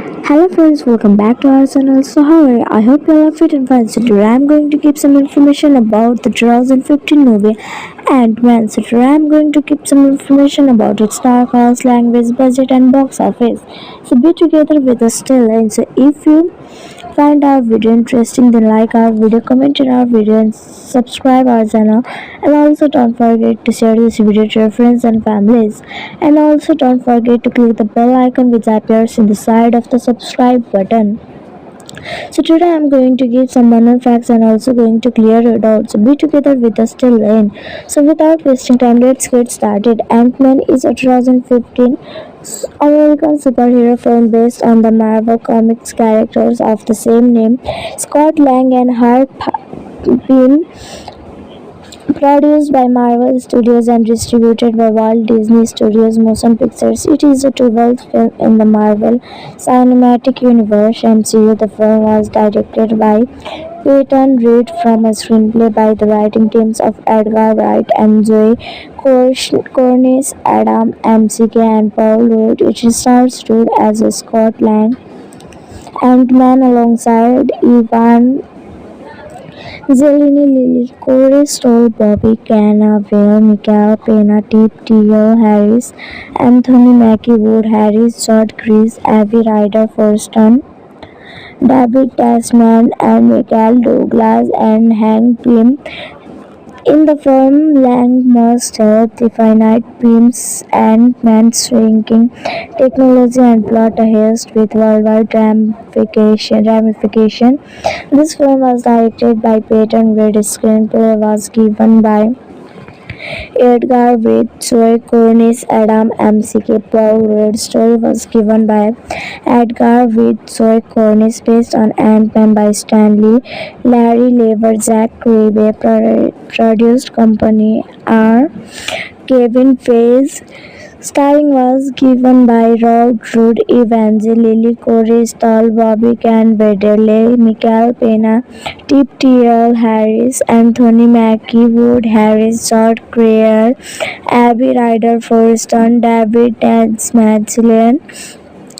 Hello friends, welcome back to our channel. So how are you? I hope you all are fit and fine. So today I'm going to give some information about the 2015 movie Ant-Man. So today I'm going to give some information about its star cast, language, budget and box office. So be together with us till end. So if you find our video interesting, then like our video, comment in our video and subscribe our channel. And also don't forget to share this video to your friends and families. And also don't forget to click the bell icon which appears in the side of the subscribe button. So today I'm going to give some banner facts and also going to clear your doubts. So be together with us till then. So without wasting time, let's get started. Ant-Man is a 2015 American superhero film based on the Marvel Comics characters of the same name. Scott Lang and Harp Pym, produced by Marvel Studios and distributed by Walt Disney Studios Motion Pictures. It is the 12th film in the Marvel Cinematic Universe (MCU). The film was directed by Peyton Reed from a screenplay by the writing teams of Edgar Wright and Zoe Cornish, Adam McKay, and Paul Rudd. It stars Rudd as Scott Lang, Ant-Man alongside Ivan Zeleny, Lily Corey Stoll, Bobby Cannavale, Michael Pena, Tip T.O. Harris, Anthony Mackie Wood, Harris, Judd Chris, Avi Ryder Forston, David Tasman, and Michael Douglas and Hank Pym. In the film, Lang must help the finite Pym's Ant-Man's shrinking technology and plot a heist with worldwide ramification. This film was directed by Peyton Reed. Screenplay was given by Edgar Wright, Zoe Cornish, Adam McKay, Paul Rudd. Story was given by Edgar Wright, Zoe Cornish, based on Ant-Man by Stanley, Larry Lever, Zach Kirby. Produced company are Kevin Feige. Starring was given by Rod Rudd, Evangeline Corey Stoll, Bobby Cannavale, Michael Pena, Tip T.L. Harris, Anthony Mackie Wood, Harris, George Creer, Abby Ryder Forston, David Tasmanian,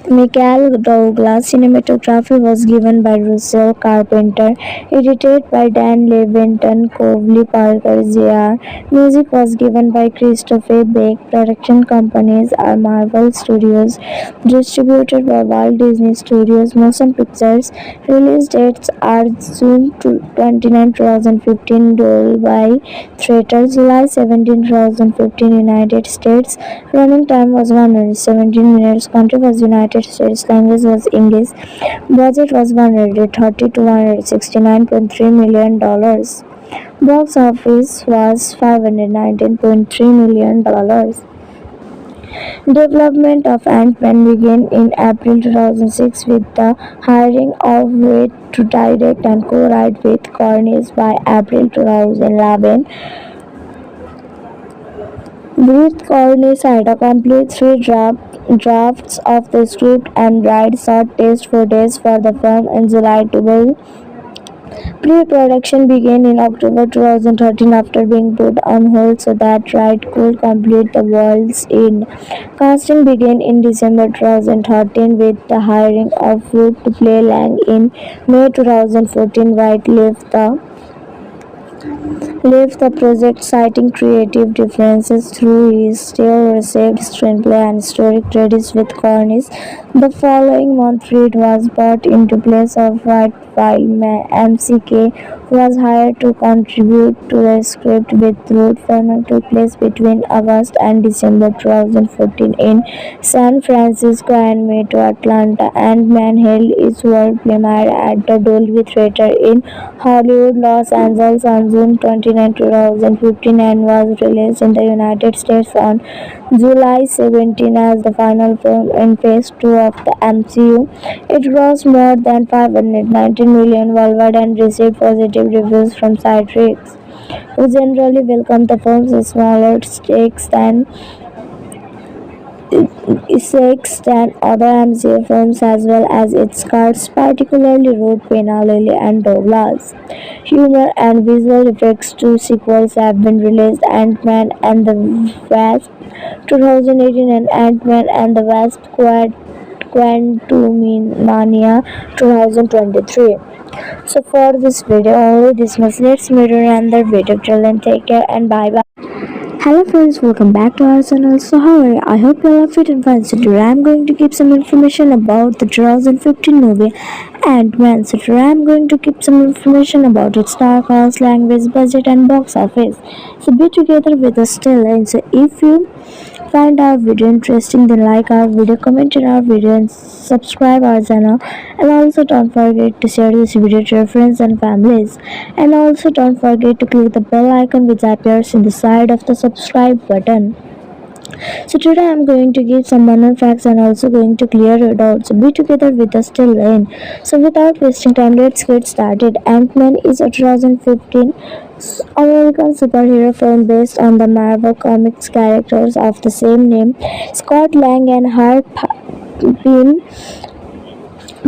Michael Douglas. Cinematography was given by Russell Carpenter. Edited by Dan Levinson, Covely Parker Jr. Music was given by Christopher Beck. Production companies are Marvel Studios. Distributed by Walt Disney Studios Motion Pictures. Release dates are June 29, 2015, Dolby Theatre, July 17, 2015, United States. Running time was 117 minutes. Country was United States. Language was English. Budget was 130 to $169.3 million. Box office was $519.3 million. Development of Ant-Man began in April 2006 with the hiring of Reed to direct and co-write with Cornish. By April 2011, Reed Cornish had a complete three drafts of the script and Wright shot test footage for the film in July 12. Pre-production began in October 2013 after being put on hold so that Wright could complete The World's End. Casting began in December 2013 with the hiring of Wood to play Lang. In May 2014, Wright left the project citing creative differences, though he still received screenplay and story credits with Cornish. The following month, Reed was brought into place of Wright while McKay was hired to contribute to the script, with Rudd. Filming took place between August and December 2014 in San Francisco and May to Atlanta. Ant-Man held its world premiere at the Dolby Theatre in Hollywood, Los Angeles on June 29, 2015 and was released in the United States on July 17 as the final film in Phase 2 of the MCU. It grossed more than $519 million worldwide and received positive reviews from side critics, who generally welcomed the film's smaller stakes than other MCU films, as well as its cast, particularly Rudd, Pena, Lily, and Douglas. Humor and visual effects. Two sequels have been released: Ant-Man and the Wasp 2018 and Ant-Man and the Wasp Quantumania 2023. So for this video, only this much. Let's meet in another video. Till then, take care and bye bye. Hello friends, welcome back to our channel. So how are you? I hope you all are fit and fine. So today I'm going to give some information about the 2015 movie Ant-Man. So today I'm going to give some information about its star cast, language, budget and box office. So be together with us till end. So if you find our video interesting, then like our video, comment in our video and subscribe our channel. And also don't forget to share this video to your friends and families. And also don't forget to click the bell icon which appears in the side of the subscribe button. So today I'm going to give some minor facts and also going to clear your doubts. So be together with us till then. So without wasting time, let's get started. Ant-Man is a 2015 American superhero film based on the Marvel Comics characters of the same name. Scott Lang and Hart Pym,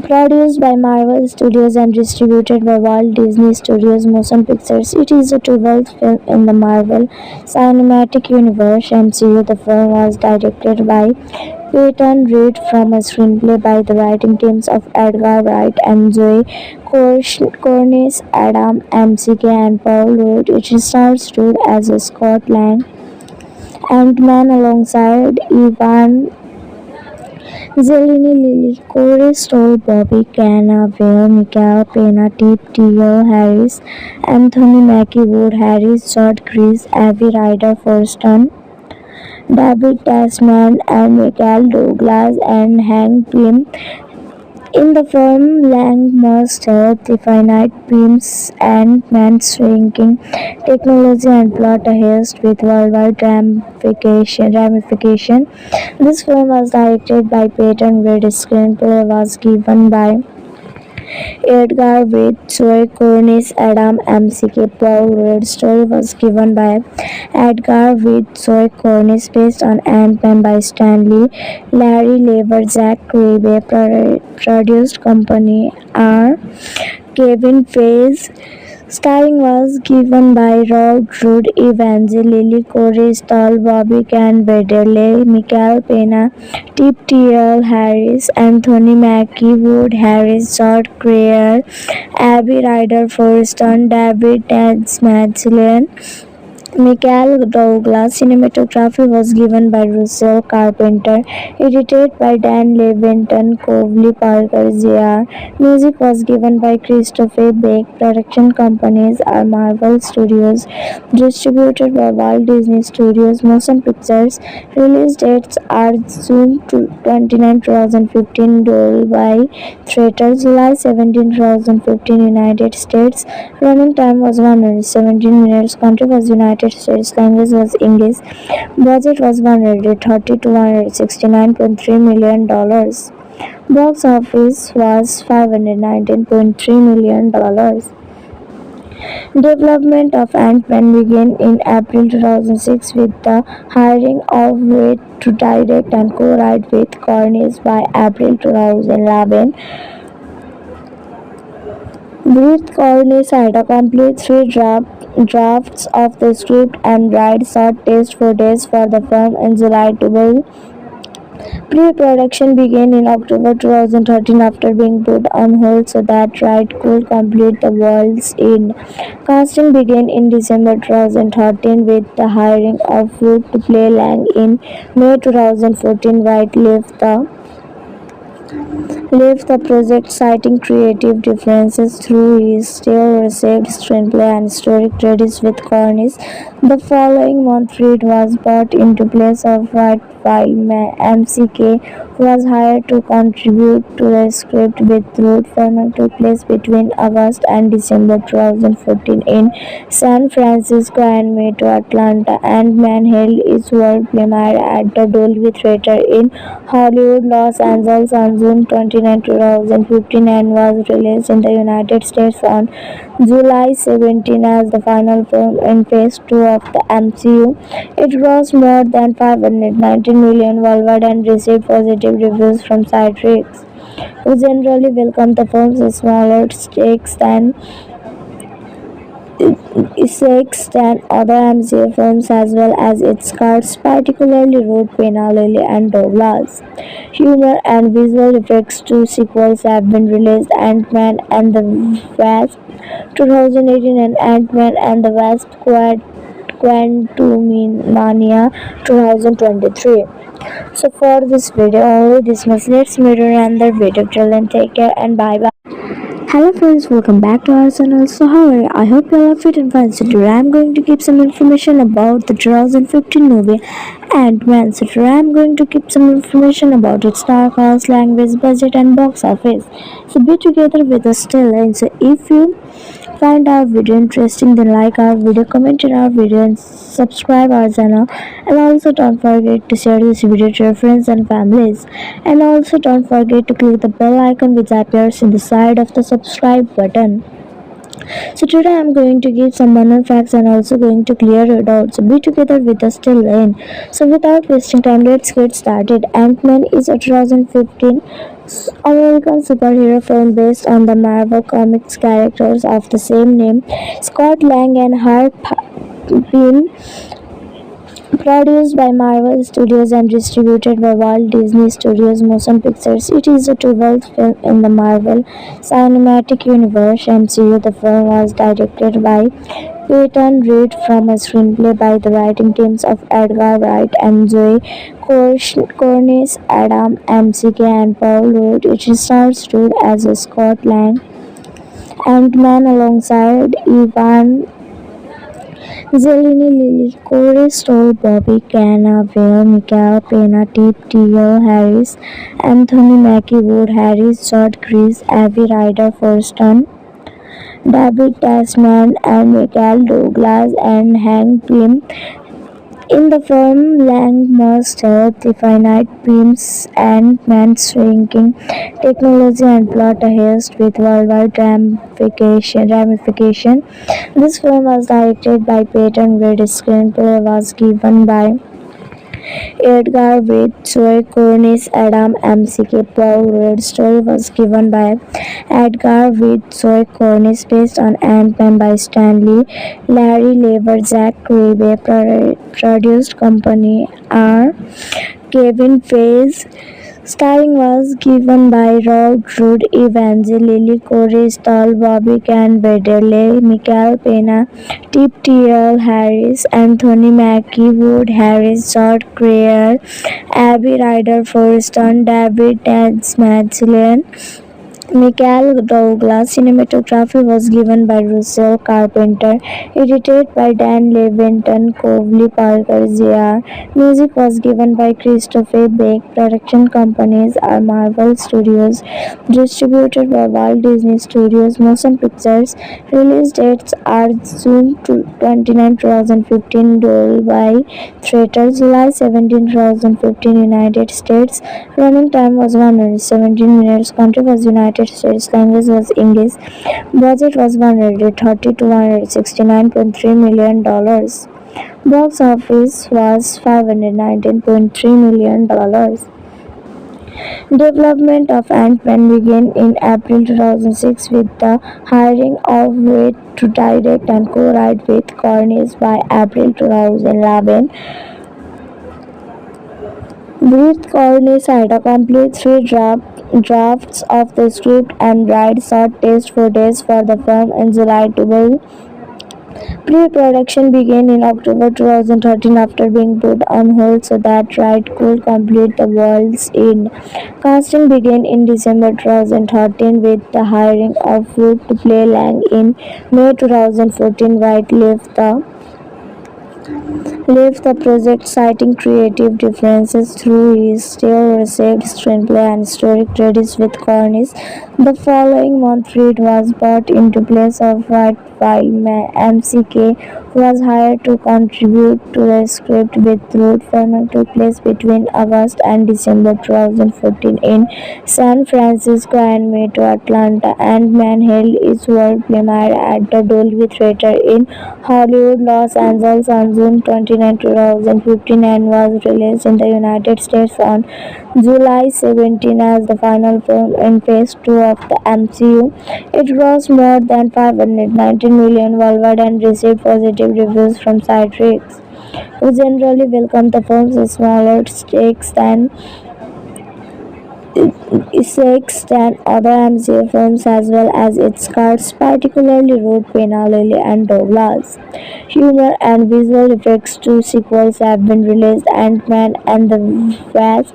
produced by Marvel Studios and distributed by Walt Disney Studios Motion Pictures. It is the 12th film in the Marvel Cinematic Universe (MCU). The film was directed by Peyton Reed from a screenplay by the writing teams of Edgar Wright and Zoe Cornish, Adam McKay, and Paul Rudd. It stars Rudd as Scott Lang, Ant-Man alongside Ivan Zeleny, Lily Corey Stoll, Bobby Cannavale, Michael Pena, Tip T.L. Harris, Anthony Mackie Wood Harris, Judd Chris, Avi Ryder Forston, David Tasman, and Michael Douglas and Hank Pym. In the film, Lang must help the finite Pym's Ant-Man's shrinking technology and plot a heist with worldwide ramification. This film was directed by Peyton Reed. Screenplay was given by Edgar Wright, Zoe Cornish, Adam McKay, Paul Rudd. Story was given by Edgar Wright, Zoe Cornish, based on Ant-Man by Stanley, Larry Lever, Jack Kirby. Produced company are Kevin Feige. Starring was given by Rod Rudd, Evangeline Corey Stoll, Bobby Cannavale, Michael Pena, Tip T.L. Harris, Anthony Mackie Wood Harris, Judd Creer, Abby Ryder Forston, David Tasmanian, Michael Douglas. Cinematography was given by Russell Carpenter. Edited by Dan Levinson, Covely Parker Jr. Music was given by Christopher Beck. Production companies are Marvel Studios. Distributed by Walt Disney Studios Motion Pictures. Release dates are June 29, 2015, Dolby Theatre, July 17, 2015, United States. Running time was 117 minutes. Country was United States. Language was English. Budget was 130 to 169.3 million dollars. Box office was $519.3 million. Development of Ant-Man began in April 2006 with the hiring of Reed to direct and co-write with Cornish. By April 2011, Reed Cornish had accomplished three drafts of the script and Wright shot test footage for the film in July 12. Pre-production began in October 2013 after being put on hold so that Wright could complete The World's End. Casting began in December 2013 with the hiring of Rudd to play Lang. In May 2014, Wright left the project citing creative differences, though he still received screenplay and story credits with Cornish. The following month, Reed was brought into place of Wright while McKay was hired to contribute to the script with Rudd. Filming took place between August and December 2014 in San Francisco and May to Atlanta. Ant-Man held its world premiere at the Dolby Theatre in Hollywood, Los Angeles on June 29, 2015 and was released in the United States on July 17 as the final film in Phase 2 of the MCU. It grossed more than $519 million worldwide and received positive reviews from critics, who generally welcomed the film's smaller stakes than Essex than other MCU films as well as its cast, particularly Ruth Pena, Lily and Douglas. Humor and visual effects. Two sequels have been released: Ant-Man and the Wasp 2018 and Ant-Man and the Wasp Quantumania 2023. So for this video only this much. Let's meet in another video. Till then, take care and bye bye. Hello friends, welcome back to our channel. So how are you? I hope you all are fit and fine. So today I'm going to give some information about the 2015 movie Ant-Man. So today I'm going to give some information about its star cast, language, budget and box office. So be together with us till end. So if you find our video interesting, then like our video, comment in our video and subscribe our channel. And also don't forget to share this video to your friends and families. And also don't forget to click the bell icon which appears in the side of the subscribe button. So today I'm going to give some banal facts and also going to clear your doubts. So be together with us till then. So without wasting time, let's get started. Ant-Man is a 2015 American superhero film based on the Marvel Comics characters of the same name. Scott Lang and Harp Pym, produced by Marvel Studios and distributed by Walt Disney Studios Motion Pictures. It is a 12th film in the Marvel Cinematic Universe (MCU). The film was directed by Peyton Reed from a screenplay by the writing teams of Edgar Wright and Zoe Cornish, Adam McKay, and Paul Rudd. It stars Rudd as Scott Lang, Ant-Man alongside Ivan Zeleny, Lily Corey Stoll, Bobby Cannavale, Michael Pena, Tip T.L. Harris, Anthony Mackie Wood, Harris, Judd Chris, Avi Ryder Forston, David Tasman, and Michael Douglas and Hank Pym. In the film, Lang must help the finite Pym's Ant-Man's shrinking technology and plot a heist with worldwide ramification. This film was directed by Peyton Reed. Screenplay was given by Edgar Wright, Joe Cornish, Adam McKay, Paul Rudd. Story was given by Edgar Wright, Joe Cornish, based on Ant-Man by Stanley, Larry Lever, Jack Kirby. Produced company are Kevin Feige. Starring was given by Rod Rudd, Evangeline Corey Stoll, Bobby Cannavale, Michael Pena, Tip T.L. Harris, Anthony Mackie Wood, Harris, Judd Creer, Abby Ryder Forston, David Tasmanian, Michael Douglas. Cinematography was given by Russell Carpenter. Edited by Dan Levinson, Covely Parker Jr. Music was given by Christopher Beck. Production companies are Marvel Studios. Distributed by Walt Disney Studios Motion Pictures. Release dates are June 29, 2015 Dolby Theatre, July 17, 2015 United States. Running time was 117 minutes. Country was United States. Language was English. Budget was 130 to 169.3 million dollars. Box office was $519.3 million. Development of Ant-Man began in April 2006 with the hiring of Reed to direct and co-write with Cornish. By April 2011, Reed Cornish had a complete three drafts of the script and Wright shot test footage for the film in July 12. Pre-production began in October 2013 after being put on hold so that Wright could complete the World's End. Casting began in December 2013 with the hiring of Rudd to play Lang. In May 2014, Wright left the project citing creative differences, though he still received screenplay and story credits with Cornish. The following month, Reed was brought into place of Wright while McKay was hired to contribute to the script with Rudd. Filming took place between August and December 2014 in San Francisco and Metro Atlanta. Ant-Man held its world premiere at the Dolby Theatre in Hollywood, Los Angeles on June 29, 29, 2015 and was released in the United States on July 17 as the final film in Phase 2 of the MCU. It grossed more than 519 million worldwide and received positive reviews from side critics, who generally welcomed the film's smaller stakes than other MCU films as well as its cast, particularly Ruth Pena, Lily and Douglas. Humor and visual effects. Two sequels have been released: Ant-Man and the Wasp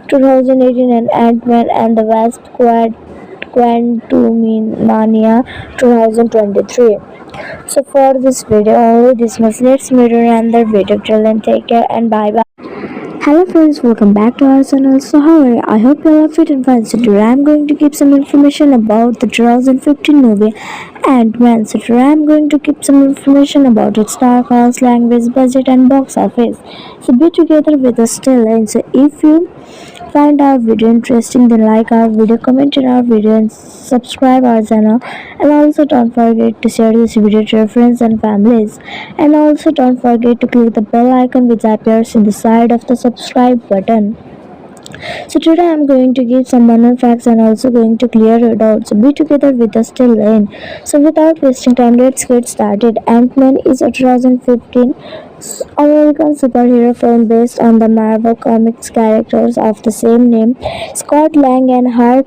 2018 and Ant-Man and the Wasp Quantumania 2023. So for this video only this much. Let's meet in another video. Till then, take care and bye bye. Hello friends, welcome back to our channel. So how are you? I hope you all are fit and fine. So today I'm going to give some information about the 2015 movie Ant-Man. So today I'm going to give some information about its star cast, language, budget and box office. So be together with us till end. So if you find our video interesting, then like our video, comment in our video and subscribe our channel. And also don't forget to share this video to your friends and families. And also don't forget to click the bell icon which appears in the side of the subscribe button. So today I'm going to give some banner facts and also going to clear your doubts. So be together with us till then. So without wasting time, let's get started. Ant-Man is a 2015 American superhero film based on the Marvel Comics characters of the same name. Scott Lang and Harp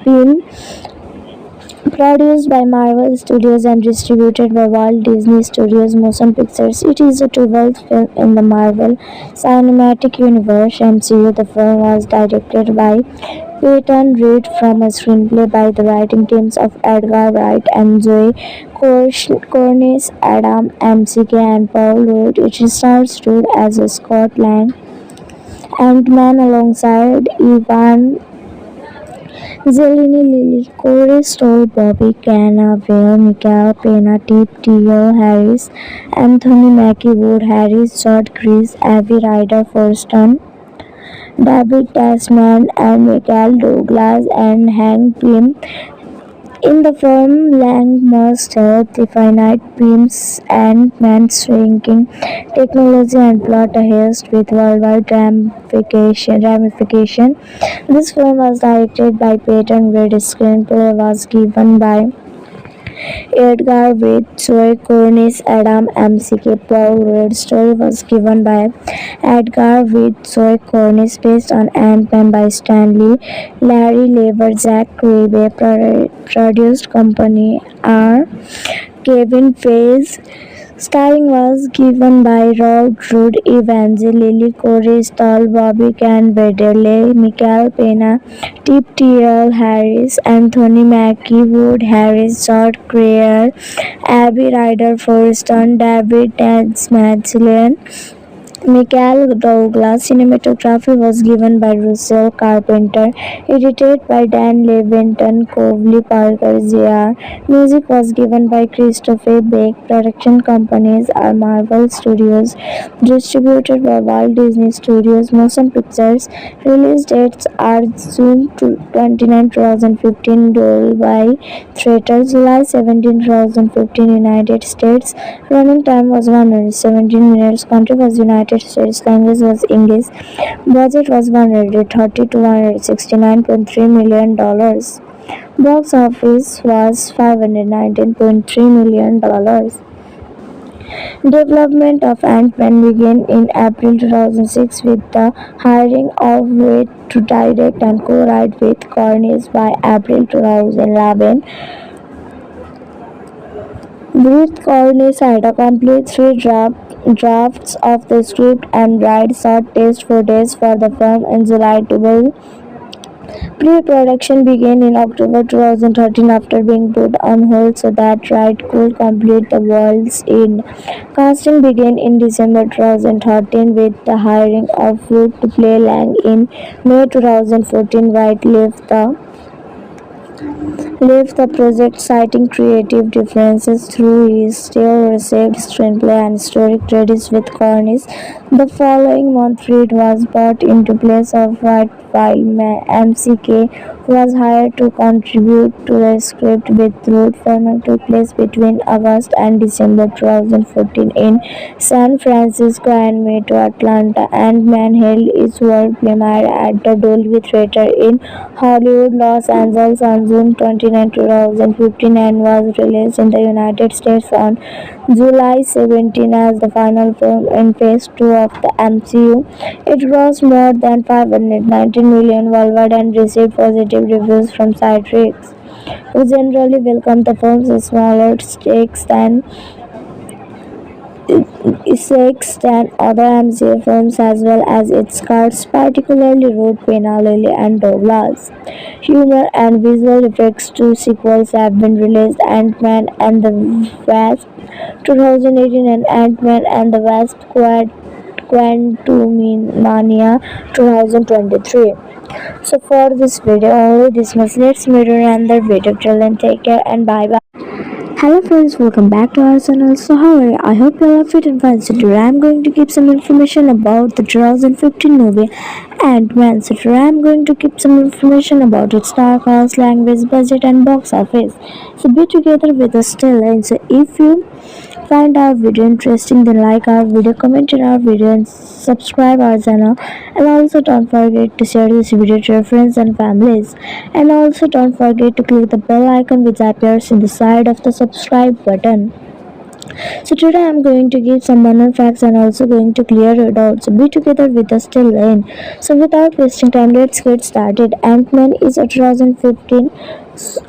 Pym, produced by Marvel Studios and distributed by Walt Disney Studios Motion Pictures. It is the 12th film in the Marvel Cinematic Universe (MCU). The film was directed by Peyton Reed from a screenplay by the writing teams of Edgar Wright and Zoe Cornish, Adam McKay, and Paul Rudd. It stars Rudd as Scott Lang, Ant-Man alongside Ivan Zeleny, Lily Corey Stoll, Bobby Cannavale, Michael Pena, Tip T.L. Harris, Anthony Mackie, Wood Harris, Judd Chris, Avi Ryder Forston, David Tasman, and Michael Douglas and Hank Pym. In the film, Lang must help the finite Pym's Ant-Man's shrinking technology and plot a heist with worldwide ramification. This film was directed by Peyton Reed. Screenplay was given by Edgar Wright, Zoe Cornish, Adam McKay, Paul Rudd. Story was given by Edgar Wright, Zoe Cornish, based on Ant-Man by Stan Lee, Larry Lever, Zach Kirby. Produced company are Kevin Feige. Starring was given by Rob Rudd, Evangeline Lily Corey Stoll, Bobby Cannavale, Michael Pena, Tip T.L. Harris, Anthony Mackie, Wood Harris, George Creer, Abby Ryder Forston, David Tasmanian, Michael Douglas. Cinematography was given by Russell Carpenter, edited by Dan Levinson, Covley Parker Jr. Music was given by Christopher Beck. Production companies are Marvel Studios, distributed by Walt Disney Studios Motion Pictures. Release dates are June 29, 2015, Dolby Theatre, July 17, 2015, United States. Running time was 117 minutes. Country was United States. Language was English. Budget was 130 to 169.3 million dollars. Box office was 519.3 million dollars. Development of Ant-Man began in April 2006 with the hiring of Reed to direct and co-write with Cornish. By April 2011, Ruth Cornish had a complete three drafts of the script and Wright shot test footage for the film in July 12. Pre-production began in October 2013 after being put on hold so that Wright could complete The World's End. Casting began in December 2013 with the hiring of Ruth to play Lang in May 2014. Wright left the left the project citing creative differences through his still received screenplay and story credits with Cornish. The following month, Reed was brought into place of White while MCK was hired to contribute to the script with Road. Filming took place between August and December 2014 in San Francisco and Metro Atlanta. Ant-Man held its world premiere at the Dolby Theatre in Hollywood, Los Angeles on June 29, 2015 and was released in the United States on July 17 as the final film in Phase 2 of the MCU. It grossed more than 519 million worldwide and received positive reviews from side critics, who generally welcomed the film's smaller stakes than other MCU films as well as its cast, particularly Ruth Pena, Lily and Douglas. Humor and visual effects. Two sequels have been released: Ant-Man and the Wasp 2018 and Ant-Man and the Wasp Quantumania 2023. So for this video only this much. Let's meet in another video. Till then, take care and bye bye. Hello friends, welcome back to our channel. So how are you? I hope you all are fit and fine. So today I'm going to give some information about the 2015 movie Ant-Man. So today I'm going to give some information about its star cast, language, budget and box office. So be together with us till end. So if you find our video interesting, then like our video, comment in our video and subscribe our channel. And also don't forget to share this video to your friends and families. And also don't forget to click the bell icon which appears in the side of the subscribe button. So today I'm going to give some minor facts and also going to clear your doubts. So be together with us till the end. So without wasting time, let's get started. Ant-Man is a 2015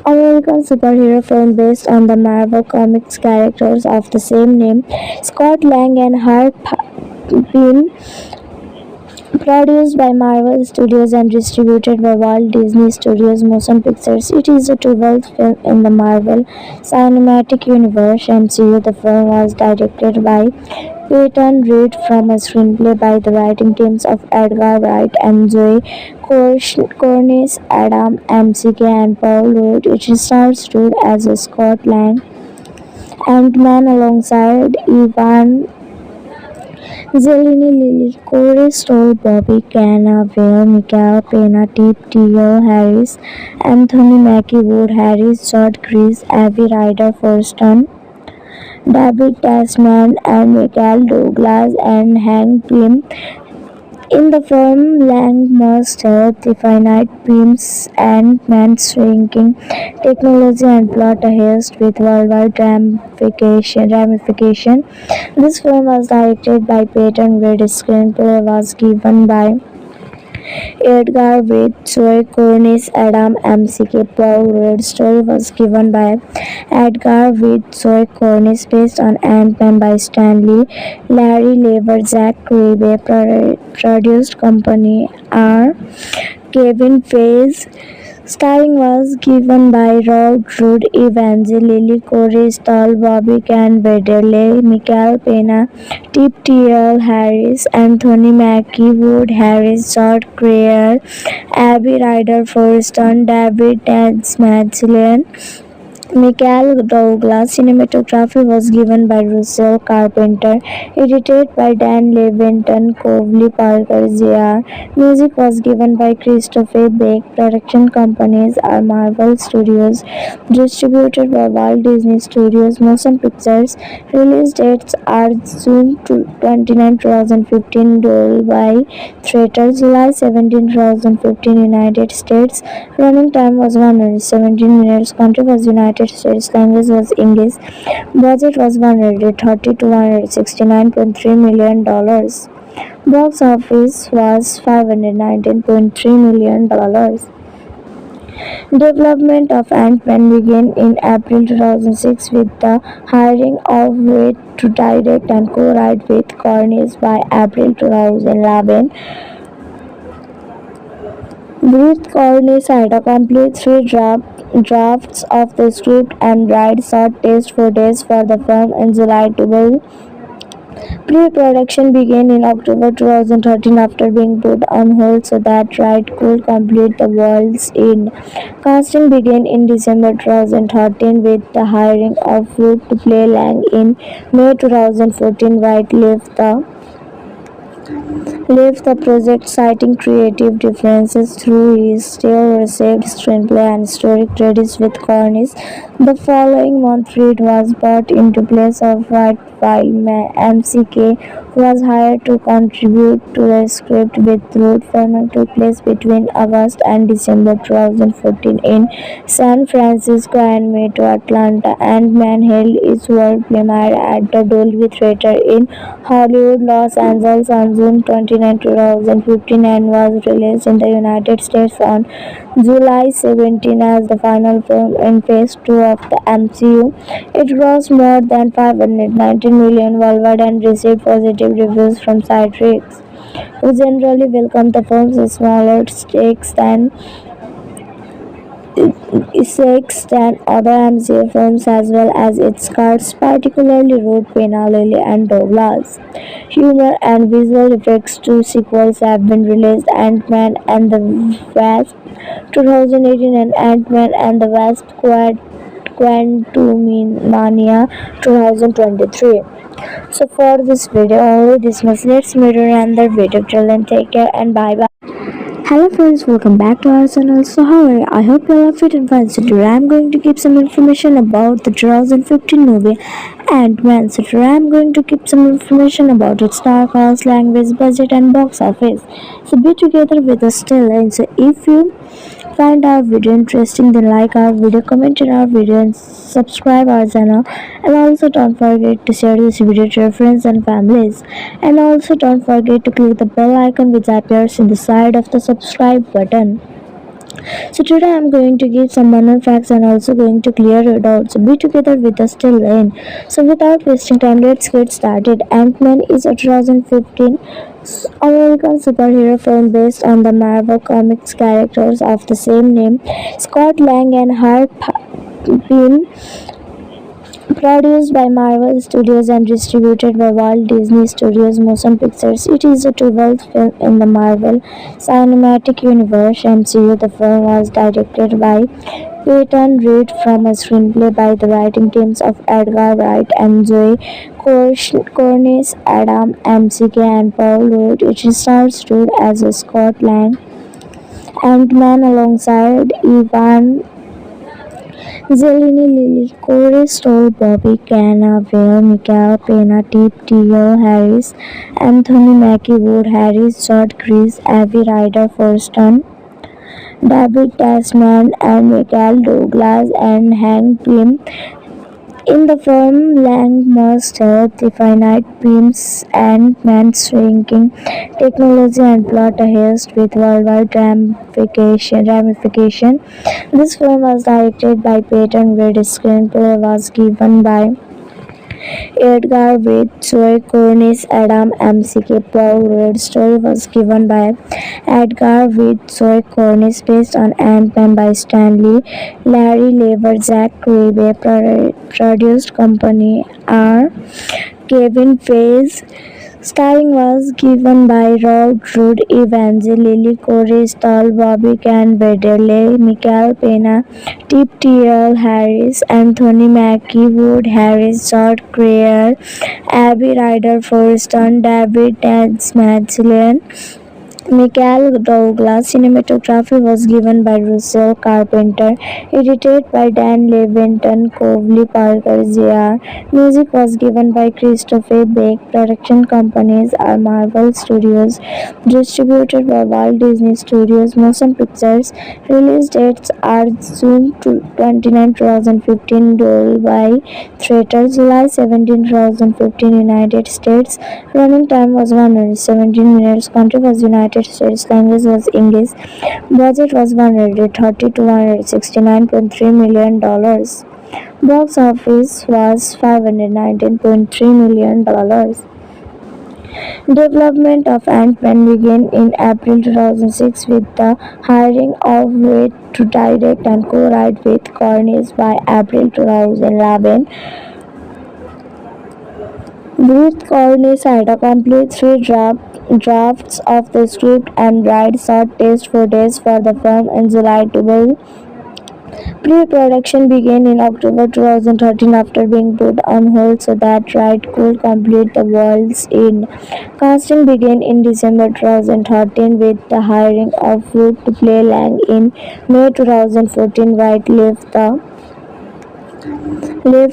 American superhero film based on the Marvel Comics characters of the same name. Scott Lang and Harp Pym, produced by Marvel Studios and distributed by Walt Disney Studios Motion Pictures. It is the 12th film in the Marvel Cinematic Universe (MCU). The film was directed by Peyton Reed from a screenplay by the writing teams of Edgar Wright and Joe Cornish, Adam McKay, and Paul Rudd. It stars Reed as Scott Lang, Ant-Man alongside Ivan Zeleny, Lily Corey Stoll, Bobby Cannavale, Michael Pena, Tip T.L. Harris, Anthony Mackie, Wood Harris, Judd Chris, Abby Ryder Forston, David Tasman, and Michael Douglas and Hank Pym. In the film, Lang must help the finite Pym's Ant-Man's shrinking technology and plot a heist with worldwide ramification. This film was directed by Peyton Reed. Screenplay was given by Edgar Wright, Joe Cornish, Adam McKay, Paul Rudd. Story was given by Edgar Wright, Joe Cornish, based on Ant-Man by Stanley, Larry Lever, Jack Kirby. Produced company are Kevin Feige. Starring was given by Rod Root, Evangeline Corey Stoll, Bobby Cannavale, Michael Pena, Tip T.L. Harris, Anthony Mackie, Wood Harris, Judd Creer, Abby Ryder Forston, David Tasmanian, Michael Douglas. Cinematography was given by Russell Carpenter, edited by Dan Levinson, Covley Parker Jr. Music was given by Christopher Beck. Production companies are Marvel Studios, distributed by Walt Disney Studios Motion Pictures. Release dates are June 29, 2015, Dolby Theatre, July 17, 2015, United States. Running time was 117 minutes. Country was United States. Language was English. Budget was 130 to 169.3 million dollars. Box office was 519.3 million dollars. Development of Ant-Man began in April 2006 with the hiring of Reed to direct and co-write with Cornish. By April 2011, Reed Cornish had a complete three drafts of the script and Wright shot test footage for the film in July Pre-production began in October 2013 after being put on hold so that Wright could complete The World's End. Casting began in December 2013 with the hiring of Wood to play Lang in May 2014. Wright left the project citing creative differences through he still received screenplay and story credits with Cornish. The following month Reed was brought into place of Wright while MCK was hired to contribute to the script with Road filming took place between August and December 2014 in San Francisco and May to Atlanta. Ant-Man held its world premiere at the Dolby Theatre in Hollywood, Los Angeles on June 29, 2015 and was released in the United States on July 17 as the final film in Phase 2 of the MCU. It grossed more than $519 million worldwide and received positive reviews from side critics, who generally welcomed the film's smaller stakes than other MCU films as well as its cast, particularly Ruth Pena, Lily and Douglas. Humor and visual effects. Two sequels have been released: Ant-Man and the Wasp 2018 and Ant-Man and the Wasp Quantumania 2023. So for this video only this much. Let's meet in another video. Till then, take care and bye bye. Hello friends, welcome back to our channel. So how are you? I hope you all are fit and fine. So today I'm going to give some information about the 2015 movie Ant-Man. So today I'm going to give some information about its star cast, language, budget and box office. So be together with us till end. So if you find our video interesting, then like our video, comment in our video and subscribe our channel. And also don't forget to share this video to your friends and families. And also don't forget to click the bell icon which appears in the side of the subscribe button. So today I'm going to give some banner facts and also going to clear your doubts. So be together with us till then. So without wasting time, let's get started. Ant-Man is a 2015 American superhero film based on the Marvel Comics characters of the same name. Scott Lang and Harp Pym, produced by Marvel Studios and distributed by Walt Disney Studios Motion Pictures. It is the 12th film in the Marvel Cinematic Universe (MCU). The film was directed by Peyton Reed from a screenplay by the writing teams of Edgar Wright and Joe Cornish, Adam McKay, and Paul Rudd. It stars Rudd as Scott Lang, Ant-Man alongside Ivan Zeleny, Lily Corey Stoll, Bobby Cannavale, Michael Pena, Tip T.L. Harris, Anthony Mackie Wood Harris, Judd Chris, Avi Ryder Forston, David Tasman, and Michael Douglas and Hank Pym. In the film, Lang must help the finite Pym's Ant-Man's shrinking technology and plot a heist with worldwide ramification. This film was directed by Peyton Reed. Screenplay was given by Edgar Waite, Joe Cornish, Adam McKay, Paul Rudd. Story was given by Edgar Waite, Joe Cornish, based on Ant-Man by Stanley, Larry Lever, Jack Kirby. Produced company are Kevin Feige. Starring was given by Rod Rudd, Evangeline Corey Stoll, Bobby Cannavale, Michael Pena, Tip T.L. Harris, Anthony Mackie Wood Harris, Judd Creer, Avi Ryder Forston, David Tasmanian, Michael Douglas. Cinematography was given by Russell Carpenter. Edited by Dan Levinson, Covey Parker Jr. Music was given by Christopher Beck. Production companies are Marvel Studios. Distributed by Walt Disney Studios Motion Pictures. Release dates are June 29, 2015, Dolby Theatre, July 17, 2015, United States. Running time was 117 minutes. Country was United States. Language was English. Budget was $130 to $169.3 million. Box office was $519.3 million. Development of Ant-Man began in April 2006 with the hiring of Waite to direct and co-write with Cornish. By April 2011, Ruth Cornish had a complete drafts of the script and write short test footage for the film in July 12. Pre-production began in October 2013 after being put on hold so that Wright could complete the world's end. Casting began in December 2013 with the hiring of Ruth to play Lang in May 2014. Wright left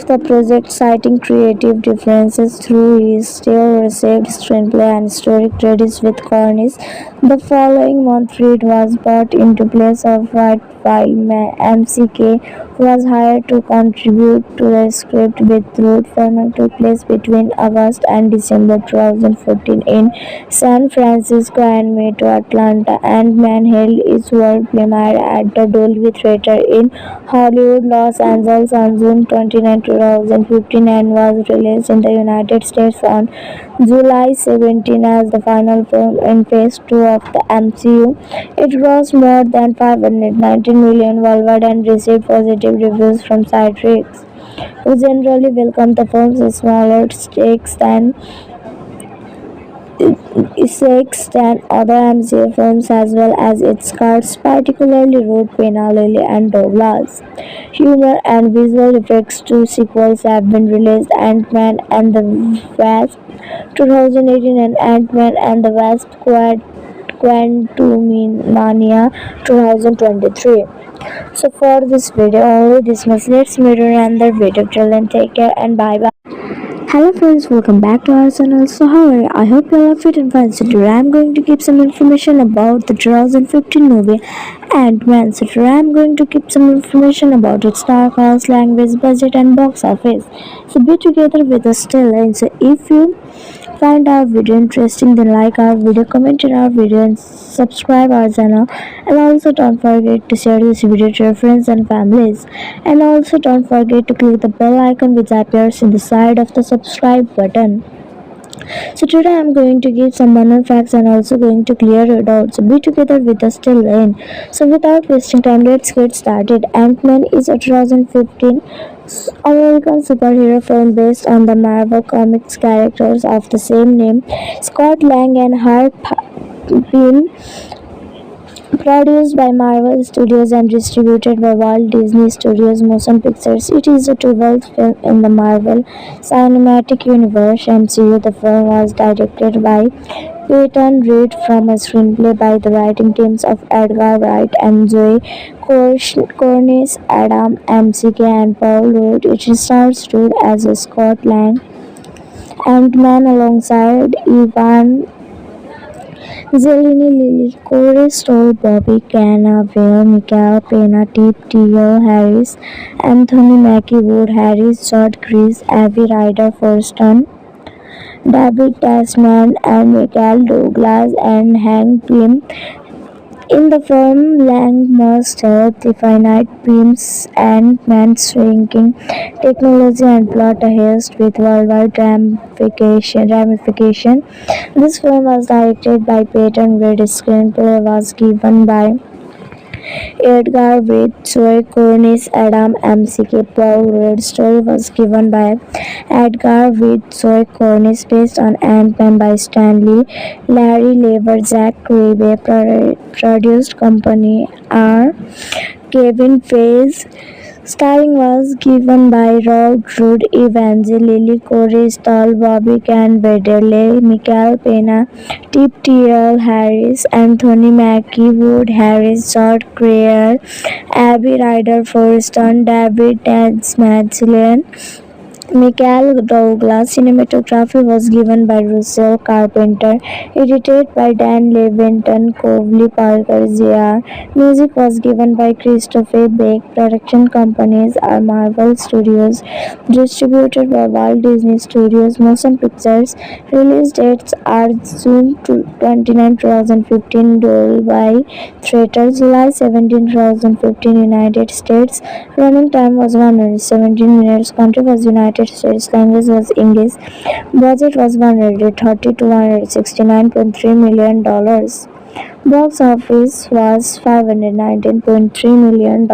the project citing creative differences through his still received screenplay and story credits with Cornish. The following month, Reed was brought into place of Wright while MCK was hired to contribute to the script with Ruth. Filming took place between August and December 2014 in San Francisco and May to Atlanta. Ant-Man held its world premiere at the Dolby Theatre in Hollywood, Los Angeles on June 29, 2015 and was released in the United States on July 17 as the final film in Phase 2 of the MCU. It grossed more than $519 million worldwide and received positive reviews from side critics, who generally welcomed the film's smaller stakes than other MCU films as well as its cast, particularly Ruth, Pena, Lily and Douglas. Humor and visual effects. Two sequels have been released: Ant-Man and the Wasp 2018 and Ant-Man and the Wasp Quantumania 2023. So for this video only this much. Let's meet in another video. Till then, take care and bye bye. Hello friends, welcome back to our channel. So how are you? I hope you all are fit and fine. So today I'm going to give some information about the 2015 movie Ant-Man. So today I'm going to give some information about its star cast, language, budget and box office. So be together with us till end. So if you find our video interesting, then like our video, comment in our video and subscribe our channel. And also don't forget to share this video to your friends and families. And also don't forget to click the bell icon which appears in the side of the subscribe button. So today I'm going to give some minor facts and also going to clear your doubts. So be together with us till then. So without wasting time, let's get started. Ant-Man is a 2015 American superhero film based on the Marvel Comics characters of the same name. Scott Lang and Harp Pym, produced by Marvel Studios and distributed by Walt Disney Studios Motion Pictures. It is the 12th film in the Marvel Cinematic Universe (MCU). The film was directed by Peyton Reed from a screenplay by the writing teams of Edgar Wright and Joe Cornish, Adam McKay, and Paul Rudd. It stars Rudd as Scott Lang, Ant-Man alongside Ivan Zeleny, Lily Corey Stoll, Bobby Cannavale, Michael Pena, Tip T.L. Harris, Anthony Mackie, Wood Harris, Judd Chris, Avi Ryder Forston, David Tasman, and Michael Douglas and Hank Pym. In the film, Lang must help the finite Pym's Ant-Man's shrinking technology and plot a heist with worldwide ramification. This film was directed by Peyton Reed. Screenplay was given by Edgar Wright, Joe Cornish, Adam McKay, Paul Rudd. Story was given by Edgar Wright, Joe Cornish, based on Ant-Man by Stanley, Larry Lever, Jack Kirby. Produced company are Kevin Feige. Starring was given by Rod Rudd, Evangeline Corey Stoll, Bobby Cannavale, Michael Pena, Tip T.L. Harris, Anthony Mackie, Wood Harris, Judd Creer, Abby Ryder Forston, David Tasmanian, Michael Douglas. Cinematography was given by Russell Carpenter. Edited by Dan Levinson, Covely Parker Jr. Music was given by Christopher Beck. Production companies are Marvel Studios. Distributed by Walt Disney Studios Motion Pictures. Release dates are June 29, 2015, Dolby Theatre, July 17, 2015, United States. Running time was 117 minutes. Country was United States. Language was English. Budget was $130 to $169.3 million. Box office was $519.3 million.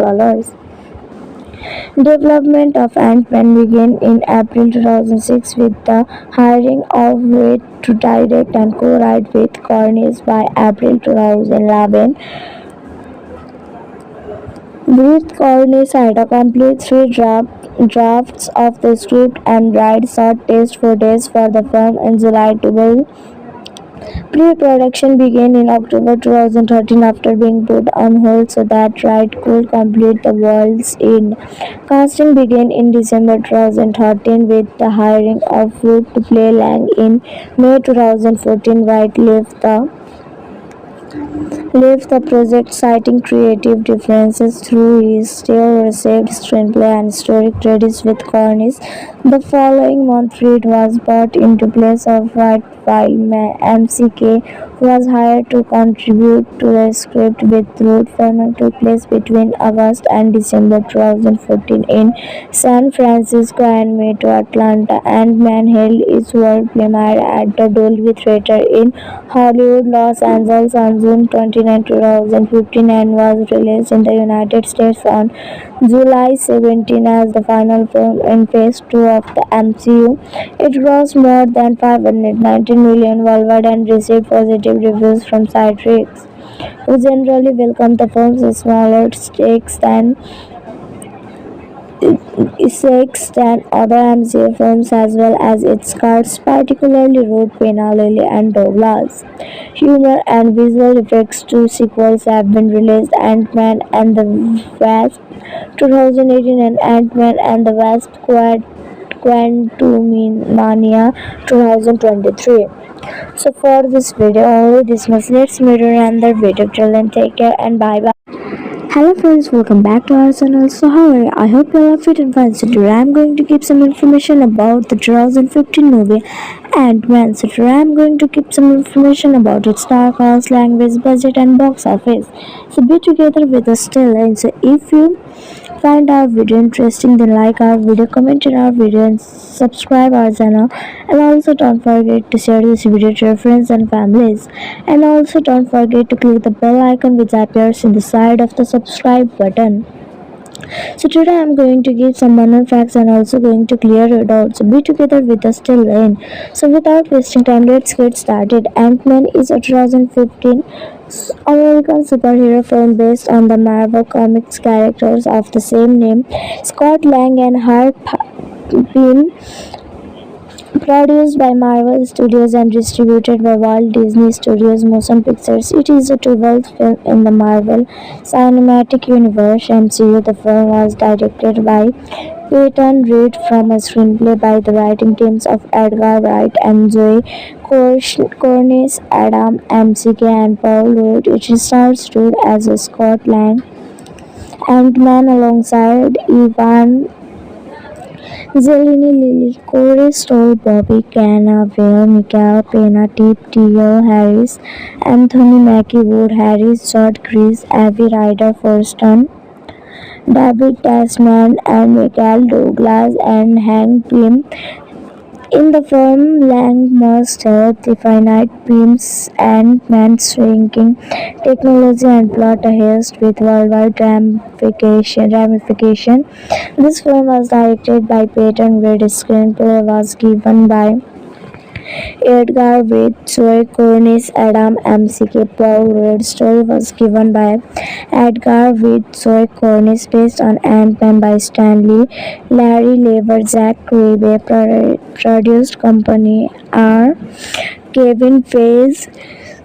Development of Ant-Man began in April 2006 with the hiring of Reed to direct and co-write with Cornish. By April 2011, Reed Cornish had accomplished three drafts of the script and write short test footage for the film in July 12. Pre-production began in October 2013 after being put on hold so that Wright could complete The World's End. Casting began in December 2013 with the hiring of Root to play Lang in May 2014. Wright left the project citing creative differences through his still received screenplay and story credits with Cornish. The following month, Reed was brought into place of Wright while McKay was hired to contribute to the script with Root. Filming took place between August and December 2014 in San Francisco and May to Atlanta. Ant-Man held its world premiere at the Dolby Theatre in Hollywood, Los Angeles on June 29, 2015 and was released in the United States on July 17 as the final film in Phase 2 of the MCU. It grossed more than $519 million worldwide and received positive reviews from side critics, who generally welcomed the film's smaller stakes than other MCU films as well as its cast, particularly Ruth Pena, Lily and Douglas. Humor and visual effects. Two sequels have been released: Ant-Man and the Wasp 2018 and Ant-Man and the Wasp Quantumania 2023. So for this video only this much. Let's meet in another video. Till then, take care and bye bye. Hello friends, welcome back to our channel. So how are you? I hope you all are fit and fine. So today I'm going to give some information about the 2015 movie Ant-Man. So today I'm going to give some information about its star cast, language, budget and box office. So be together with us till end. So if you find our video interesting, then like our video, comment in our video and subscribe our channel. And also don't forget to share this video to your friends and families. And also don't forget to click the bell icon which appears in the side of the subscribe button. So today I'm going to give some minor facts and also going to clear your doubts. So be together with us till the end. So without wasting time, let's get started. Ant-Man is a 2015 American superhero film based on the Marvel Comics characters of the same name. Scott Lang and Harp Pym, produced by Marvel Studios and distributed by Walt Disney Studios Motion Pictures. It is the 12th film in the Marvel Cinematic Universe (MCU). The film was directed by Peyton Reed from a screenplay by the writing teams of Edgar Wright and Joe Cornish, Adam McKay and Paul Rudd. It stars Rudd as Scott Lang, Ant-Man alongside Ivan Zeleny, Lily Corey Stoll, Bobby Cannavale, Michael Pena, Tip T.L. Harris, Anthony Mackie Wood, Harris, Judd Chris, Avi Ryder Forston, David Tasman and Michael Douglas and Hank Pym. In the film, Lang must help the finite Pym's Ant-Man's shrinking technology and plot a heist with worldwide ramification. This film was directed by Peyton Reed. Screenplay was given by Edgar Wright, Joe Cornish, Adam McKay, Paul Rudd. Story was given by Edgar Wright, Joe Cornish, based on Ant-Man by Stanley, Larry Lever, Jack Kirby. Produced company are Kevin Feige.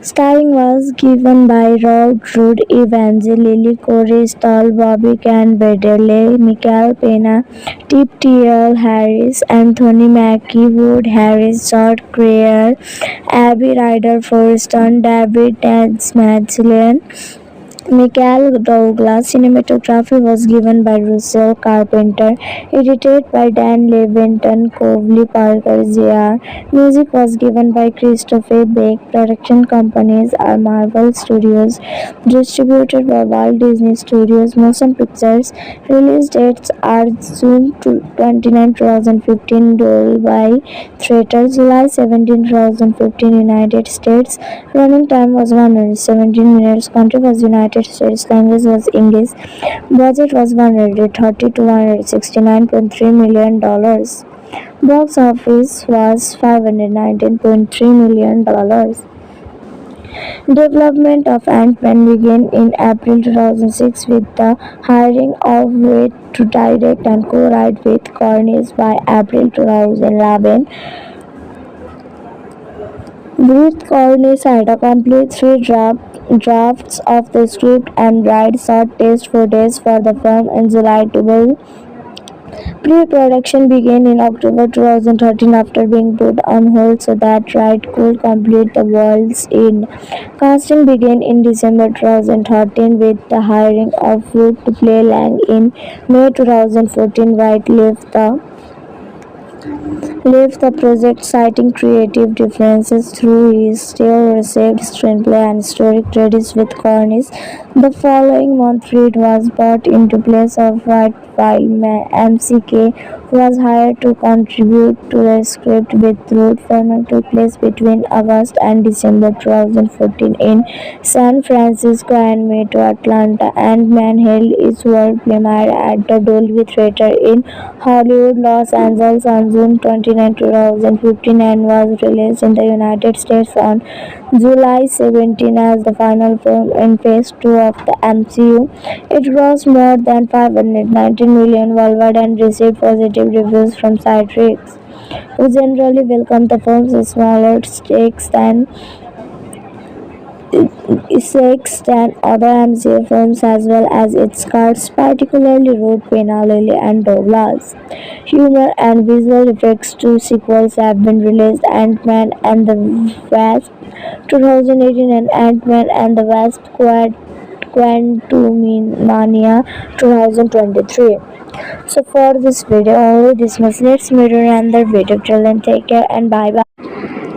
Starring was given by Rod Rudd, Evangeline Corey Stoll, Bobby Cannavale, Michael Pena, Tip T.L. Harris, Anthony Mackie Wood, Harris, Judd Creer, Avi Ryder Forston, David Tasmanian, Michael Douglas. Cinematography was given by Russell Carpenter. Edited by Dan Levinson, Covely Parker Jr. Music was given by Christopher Beck. Production companies are Marvel Studios. Distributed by Walt Disney Studios Motion Pictures. Release dates are June 29, 2015 Dolby Theatre, July 17, 2015 United States. Running time was 117 minutes. Country was United United States. Language was English. Budget was 130 to 169.3 million dollars. Box office was $519.3 million. Development of Ant-Man began in April 2006 with the hiring of Wade to direct and co-write with Cornish. By April 2011, with Cornish had a complete drafts of the script and Wright shot test footage for the film in July 12. Pre-production began in October 2013 after being put on hold so that Wright could complete the world's end. Casting began in December 2013 with the hiring of Wood to play Lang in May 2014. Wright left the project citing creative differences through he still received screenplay and story credits with Cornish. The following month, Reed was brought into place of Wright while McKay was hired to contribute to the script. With Road filming took place between August and December 2014 in San Francisco and May to Atlanta. Ant-Man held its world premiere at the Dolby Theatre in Hollywood, Los Angeles on June 29, 2015 and was released in the United States on July 17 as the final film in Phase 2 of the MCU. It grossed more than $519 million worldwide and received positive reviews from critics, who generally welcomed the film's smaller stakes than other MCU films as well as its cast, particularly Ruth Pena, Lily and Douglas. Humor and visual effects. Two sequels have been released: Ant-Man and the Wasp 2018 and Ant-Man and the Wasp Quantumania 2023. So for this video, only this much. Let's meet in another video. Till then, take care and bye bye.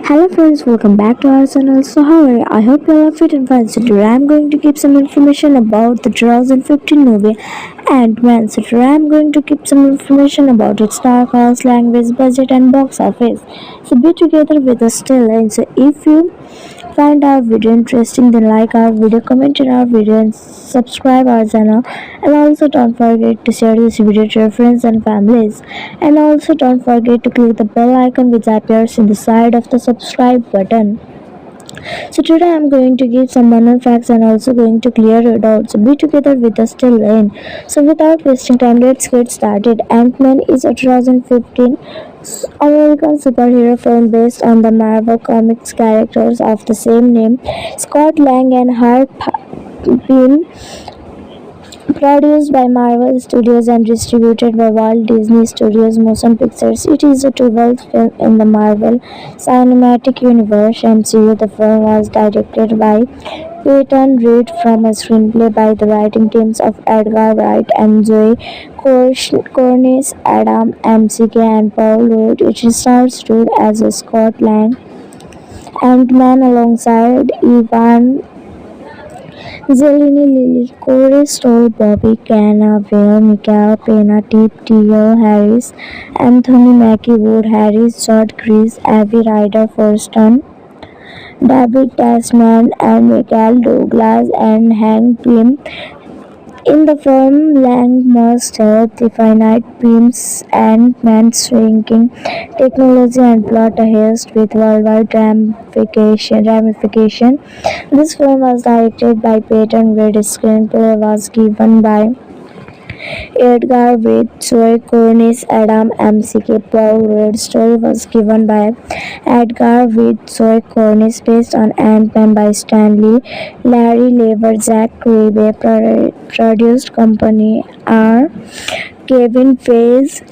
Hello friends, welcome back to our channel. So how are you? I hope you all are fit and fine. So today I'm going to give some information about the 2015 movie Ant-Man. So today I'm going to give some information about its star cast, language, budget and box office. So be together with us till end. So if you find our video interesting, then like our video, comment in our video and subscribe our channel. And also don't forget to share this video to your friends and families. And also don't forget to click the bell icon which appears in the side of the subscribe button. So today I'm going to give some banner facts and also going to clear your doubts. So be together with us till then. So without wasting time, let's get started. Ant-Man is a 2015 American superhero film based on the Marvel Comics characters of the same name. Scott Lang and Harp Pym, produced by Marvel Studios and distributed by Walt Disney Studios Motion Pictures. It is the 12th film in the Marvel Cinematic Universe (MCU). The film was directed by Peyton Reed from a screenplay by the writing teams of Edgar Wright and Joe Cornish, Adam McKay and Paul Rudd. It stars Rudd as Scott Lang, Ant-Man alongside Ivan Zeleny, Lily Corey Stoll, Bobby Cannavale, Michael Pena, Tip T.L. Harris, Anthony Mackie, Wood Harris, Judd Chris, Avi Ryder Forston, David Tasman, and Michael Douglas and Hank Pym. In the film, Lang must help the finite Pym's Ant-Man's shrinking technology and plot a heist with worldwide ramification. This film was directed by Peyton Reed. Screenplay was given by Edgar Wade, Joe Cornish, Adam McKay, Paul Rudd. Story was given by Edgar Wade, Joe Cornish, based on Ant-Man by Stan Lee, Larry Lever, Jack Kirby. Produced company R. Kevin Feige.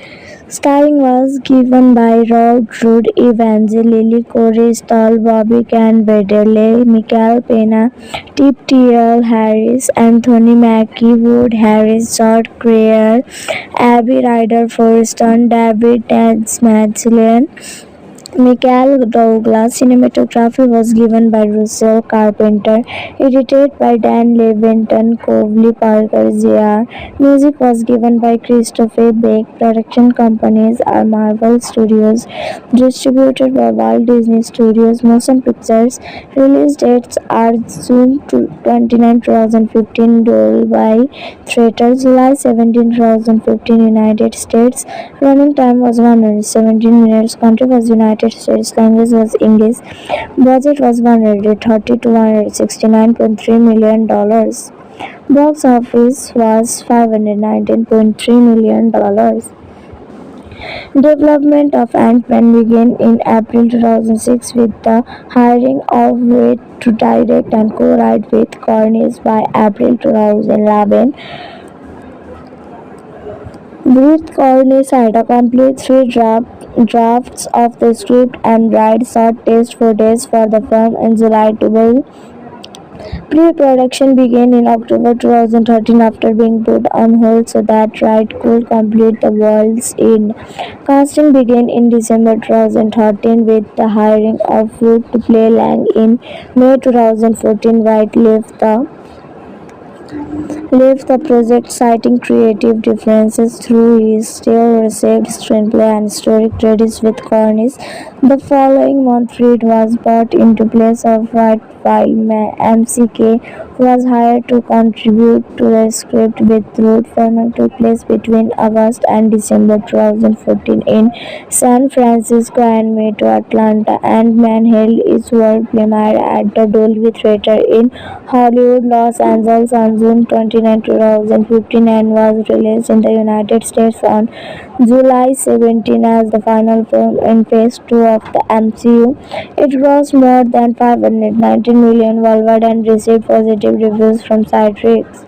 Starring was given by Rod Rudd, Evangeline Corey Stoll, Bobby Cannavale, Michael Pena, Tip T.L. Harris, Anthony Mackie, Wood Harris, Judd Creer, Avi Ryder Forston, David Tasmanian, Michael Douglas. Cinematography was given by Russell Carpenter. Edited by Dan Levinson, Covley Parker Jr. Music was given by Christopher Beck. Production companies are Marvel Studios. Distributed by Walt Disney Studios Motion Pictures. Release dates are June 29, 2015 Dolby Theatre, July 17, 2015 United States. Running time was 117 minutes. Country was United States. Language was English. Budget was 130 to 169.3 million dollars. Box office was 519.3 million dollars. Development of Ant-Man began in April 2006 with the hiring of Reed to direct and co-write with Cornish by April 2011. With Cornish had a complete drafts of the script and write short test footage for the film in July 12. Pre-production began in October 2013 after being put on hold so that Wright could complete The World's End. Casting began in December 2013 with the hiring of Wood to play Lang in May 2014. Wright left the project citing creative differences through his still received screenplay and story credits with Cornish. The following month, Reed was brought into place of Wright while McKay was hired to contribute to the script with Road. Filming took place between August and December 2014 in San Francisco and May to Atlanta. Ant-Man held its world premiere at the Dolby Theatre in Hollywood, Los Angeles on June 29, 2015 and was released in the United States on July 17 as the final film in Phase 2 of the MCU. It grossed more than 519 million worldwide and received positive reviews from side critics,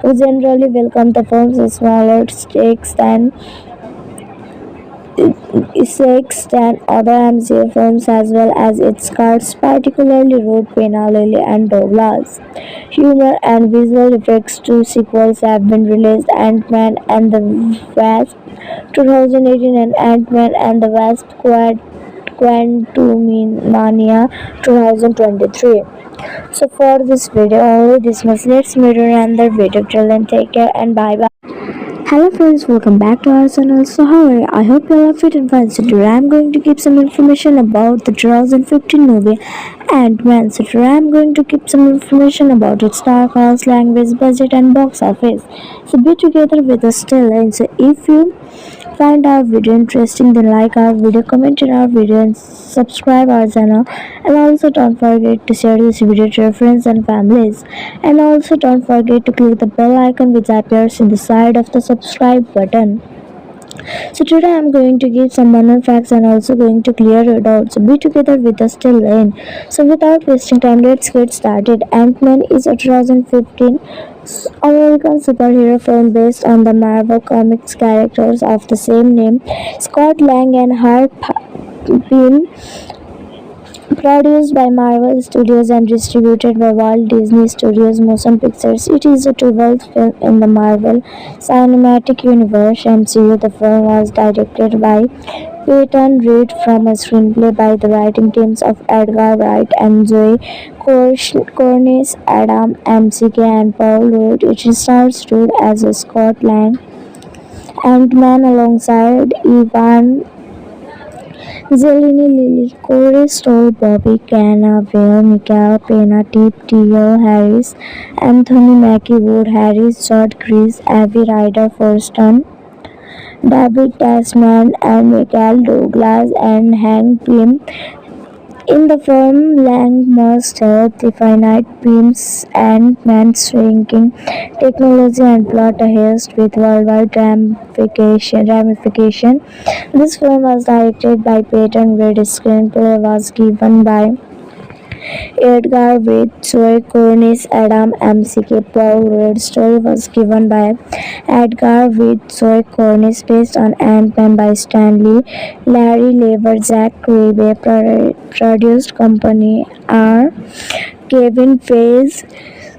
who generally welcomed the film's smaller stakes than other MCU films as well as its cast, particularly Ruth Pena, Lily and Douglas. Humor and visual effects. Two sequels have been released: Ant-Man and the Wasp 2018 and Ant-Man and the Wasp Quantumania 2023. So for this video only this much. Let's meet in another video. Till then, take care and bye bye. Hello friends, welcome back to our channel. So how are you? I hope you all are fit and fine. So today I'm going to give some information about the 2015 movie Ant-Man. So today I'm going to give some information about its star cast, language, budget and box office. So be together with us till end. So if you find our video interesting, then like our video, comment in our video and subscribe our channel. And also don't forget to share this video to your friends and families. And also don't forget to click the bell icon which appears in the side of the subscribe button. So today I'm going to give some minor facts and also going to clear your doubts. So be together with us till the end. So without wasting time, let's get started. Ant-Man is a 2015 American superhero film based on the Marvel Comics characters of the same name. Scott Lang and Harp Pym. Produced by Marvel Studios and distributed by Walt Disney Studios Motion Pictures, it is the 12th film in the Marvel Cinematic Universe (MCU). The film was directed by Peyton Reed from a screenplay by the writing teams of Edgar Wright and Joe Cornish, Adam McKay, and Paul Rudd. It stars Reed as Scott Lang, Ant-Man alongside Ivan Zeleny, Lily Corey Stoll, Bobby Cannavale, Michael Pena, Tip T.O. Harris, Anthony Mackie Wood, Harris, Judd Chris, Avi Ryder Forston, David Tasman, and Michael Douglas and Hank Pym. In the film, Lang must help the finite Pym's Ant-Man's shrinking technology and plot a heist with worldwide ramification. This film was directed by Peyton Reed. Screenplay was given by Edgar Wright, Joe Cornish, Adam McKay, Paul Rudd. Story was given by Edgar Wright, Joe Cornish, based on Ant-Man by Stanley, Larry Lever, Jack Kirby. Produced company are Kevin Feige,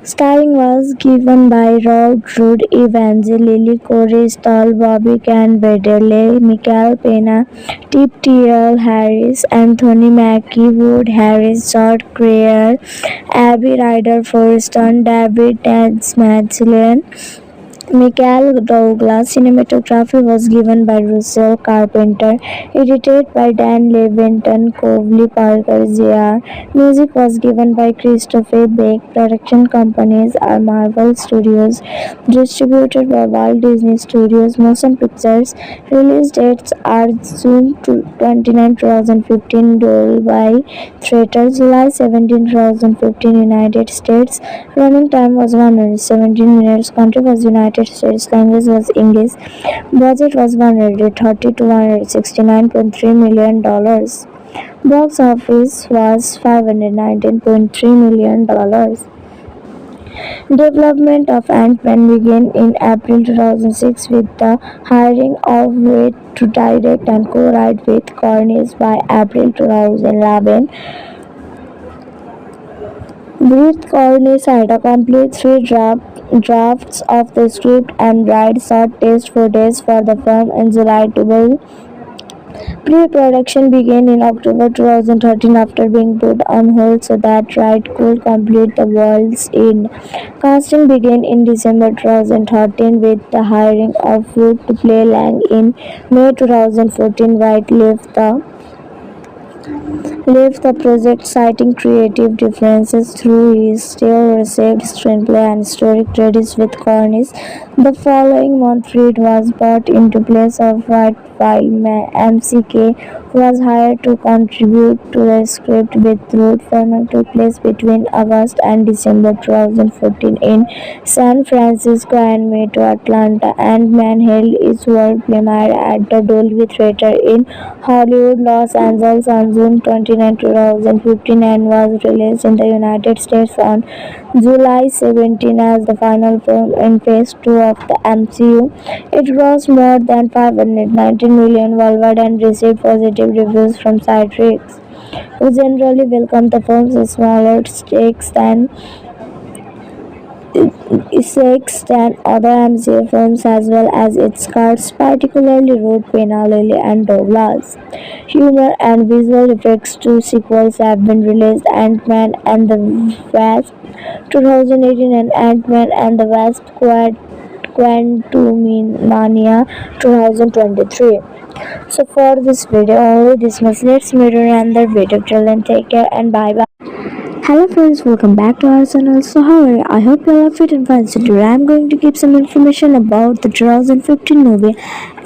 Starring was given by Rod Root, Evangeline Corey Stoll, Bobby Can Vedele, Michael Pena, Tip T.L. Harris, Anthony Mackie, Wood Harris, George Creer, Abby Ryder Forston, David Tasmanian, Michael Douglas. Cinematography was given by Russell Carpenter, edited by Dan Levinson, Covley Parker Jr. Music was given by Christopher Beck. Production companies are Marvel Studios, distributed by Walt Disney Studios Motion Pictures. Release dates are June 29, 2015, Dolby Theatre, July 17, 2015, United States. Running time was 117 minutes. Country was United States. Language was English. Budget was 130 to 169.3 million dollars. Box office was $519.3 million. Development of Ant-Man began in April 2006 with the hiring of Reed to direct and co-write with Cornish. By April 2011, Breathe Cornish had a complete drafts of the script and write short test footage for the film in July 12. Pre-production began in October 2013 after being put on hold so that Wright could complete The World's End. Casting began in December 2013 with the hiring of Root to play Lang in May 2014. Wright left the project citing creative differences through his still received screenplay and story credits with Cornish. The following month, Reed was brought into place of Wright while McKay was hired to contribute to the script with Root. Filming took place between August and December 2014 in San Francisco and Metro Atlanta. Ant-Man held its world premiere at the Dolby Theatre in Hollywood, Los Angeles on June 29, 2015 and was released in the United States on July 17 as the final film in Phase 2 of the MCU. It grossed more than $519 million worldwide and received positive reviews from critics, who generally welcomed the film's smaller stakes than other MCU films as well as its cast, particularly Root, Pena, Lily, and Douglas. Humor and visual effects. Two sequels have been released: Ant-Man and the Wasp 2018 and Ant-Man and the Wasp Quantumania 2023. So for this video only this much. Let's meet in another video. Till then, take care and bye bye. Hello friends, welcome back to our channel. So how are you? I hope you all are fit and fine. So today I'm going to give some information about the 2015 movie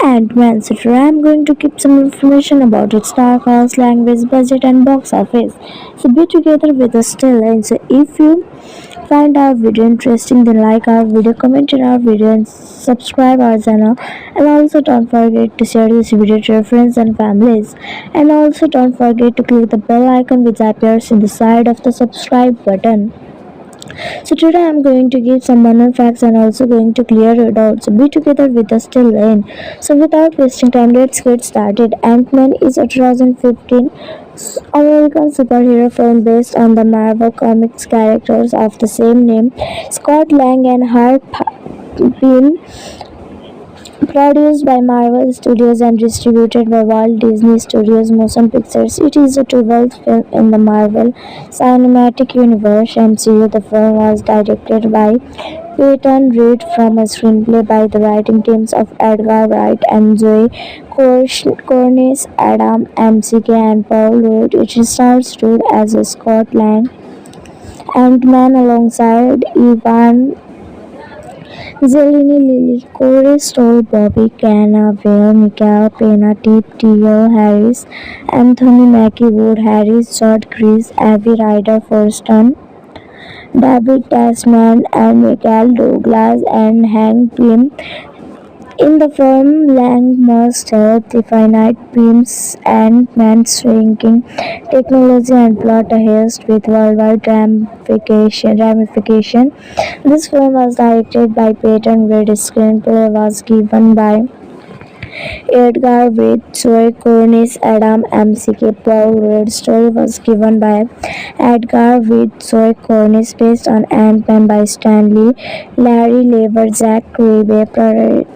Ant-Man. So today I'm going to give some information about its star cast, language, budget and box office. So be together with us till end. So if you find our video interesting, then like our video, comment in our video and subscribe our channel. And also don't forget to share this video to your friends and families. And also don't forget to click the bell icon which appears in the side of the subscribe button. So today I'm going to give some banal facts and also going to clear your doubts. So be together with us till then. So without wasting time, let's get started. Ant-Man is a 2015 American superhero film based on the Marvel Comics characters of the same name. Scott Lang and Harp Pym, produced by Marvel Studios and distributed by Walt Disney Studios Motion Pictures. It is the 12th film in the Marvel Cinematic Universe (MCU). The film was directed by Peyton Reed from a screenplay by the writing teams of Edgar Wright and Joe Cornish, Adam McKay, and Paul Rudd. It stars Reed as Scott Lang, Ant-Man alongside Zeleny, Lily Corey Stoll, Bobby Cannavale, Michael Pena, Tip T.L. Harris, Anthony Mackie, Wood Harris, George Crees, Abby Ryder Forston, David Tasman, and Michael Douglas and Hank Pym. In the film, Lang must help the finite Pym's Ant-Man's shrinking technology and plot a heist with worldwide ramification. This film was directed by Peyton Reed. Screenplay was given by Edgar Waite, Zoe Cornish, Adam McKay, Paul Rudd. Story was given by Edgar Waite, Zoe Cornish, based on Ant-Man by Stanley, Larry Lever, Zach Kirby.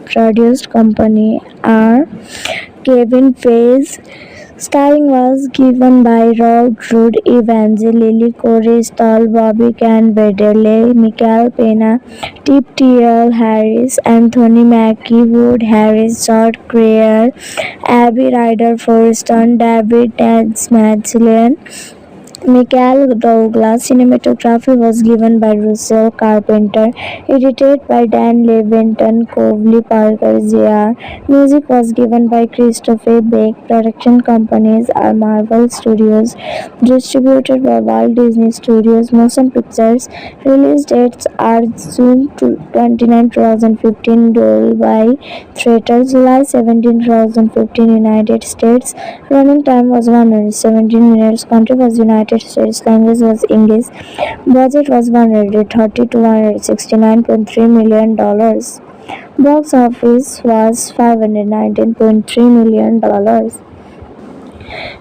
Produced company are Kevin Feige. Starring was given by Rod Root, Evangeline, Corey Stoll, Bobby Can Vedele, Michael Pena, Tip T.L. Harris, Anthony Mackie, Wood Harris, George Creer, Abby Ryder Forston, David Tasmanian, Michael Douglas. Cinematography was given by Russell Carpenter, edited by Dan Levinson, Covley Parker Jr. Music was given by Christopher Beck. Production companies are Marvel Studios, distributed by Walt Disney Studios Motion Pictures. Release dates are June 29, 2015, Dolby Theatre, July 17, 2015, United States. Running time was 117 minutes. Country was United States. Language was English. Budget was 130 to 169.3 million dollars. Box office was 519.3 million dollars.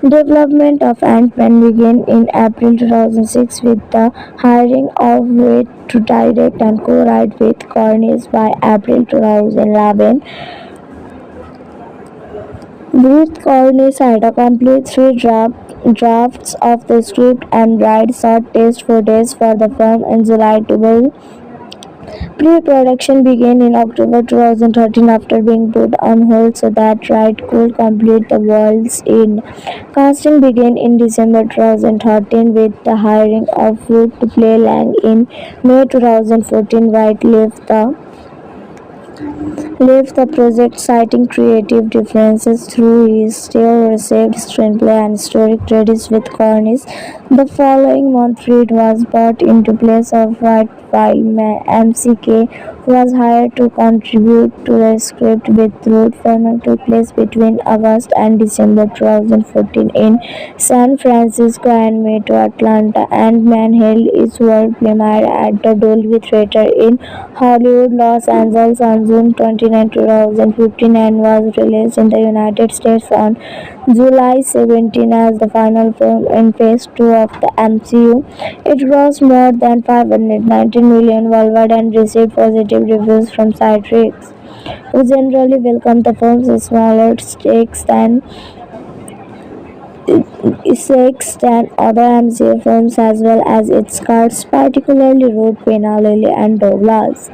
Development of Ant-Man began in April 2006 with the hiring of Waite to direct and co-write with Cornish. By April 2011, Booth Cornish had a complete drafts of the script and write short test footage for the film in July 12. Pre-production began in October 2013 after being put on hold so that Wright could complete the world's end. Casting began in December 2013 with the hiring of Wood to play Lang in May 2014. Wright left the project citing creative differences though he still received screenplay and story credits with Cornish. The following month Reed was brought into place of Wright while McKay was hired to contribute to the script with Root. Filming took place between August and December 2014 in San Francisco and May to Atlanta. Ant-Man held its world premiere at the Dolby Theatre in Hollywood, Los Angeles on June 29, 2015 and was released in the United States on July 17 as the final film in Phase 2 of the MCU. It grossed more than $519 million worldwide and received positive reviews from side critics, who generally welcomed the film's smaller stakes than other MCU films as well as its cast, particularly Root, Pena, Lily, and Douglas.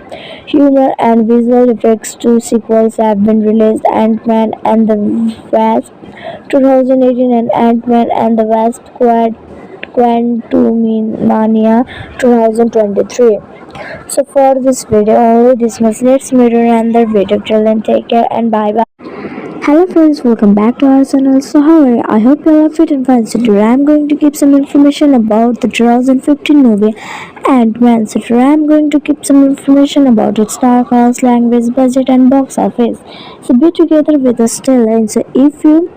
Humor and visual effects. Two sequels have been released: Ant-Man and the Wasp 2018 and Ant-Man and the Wasp Quantumania 2023. So for this video only this much. Let's meet in another video. Till then, take care and bye bye. Hello friends, welcome back to our channel. So how are you? I hope you all are fit and fine. So today I'm going to give some information about the 2015 movie Ant-Man. So today I'm going to give some information about its star cast, language, budget and box office. So be together with us till end. So if you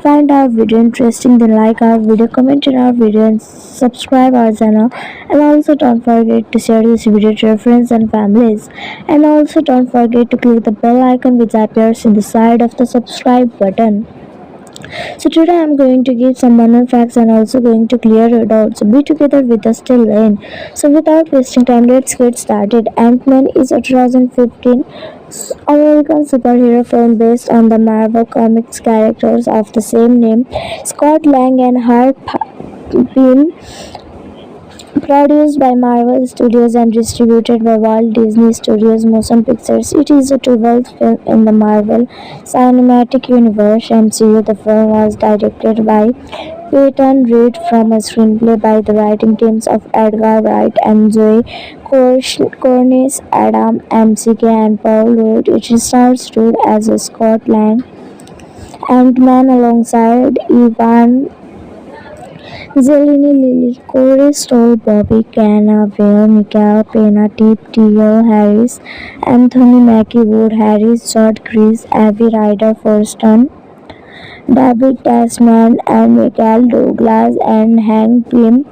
find our video interesting, then like our video, comment in our video and subscribe our channel. And also don't forget to share this video to your friends and families. And also don't forget to click the bell icon which appears in the side of the subscribe button. So today I'm going to give some minor facts and also going to clear your doubts. So be together with us till then. So without wasting time, let's get started. Ant-Man is a 2015 American superhero film based on the Marvel Comics characters of the same name. Scott Lang and Harp Pym. Produced by Marvel Studios and distributed by Walt Disney Studios Motion Pictures, it is the 12th film in the Marvel Cinematic Universe (MCU). The film was directed by Peyton Reed from a screenplay by the writing teams of Edgar Wright and Zoe Cornish, Adam McKay, and Paul Rudd. It stars Rudd as Scott Lang, Ant-Man alongside Evan Zeleny, Lily, Corey Stoll, Bobby Cannavale, Michael Pena, Tip T.L. Harris, Anthony Mackie, Wood Harris, George Chris, Abby Ryder Forston, David Tasman, and Michael Douglas, and Hank Pym.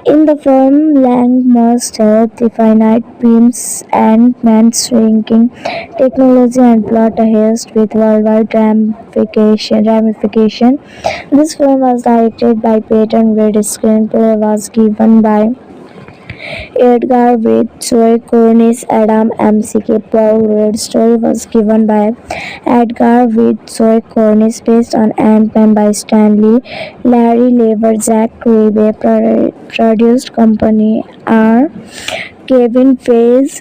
In the film, Lang must help the finite beams and man shrinking technology and plot a heist with worldwide ramification. This film was directed by Peyton Reed. Screenplay was given by Edgar with Joy Cornish, Adam McKay, Paul Rudd. Story was given by Edgar with Joy Cornish, based on Ant-Man by Stanley, Larry Lever, Zach Kirby. Produced company are Kevin Feige.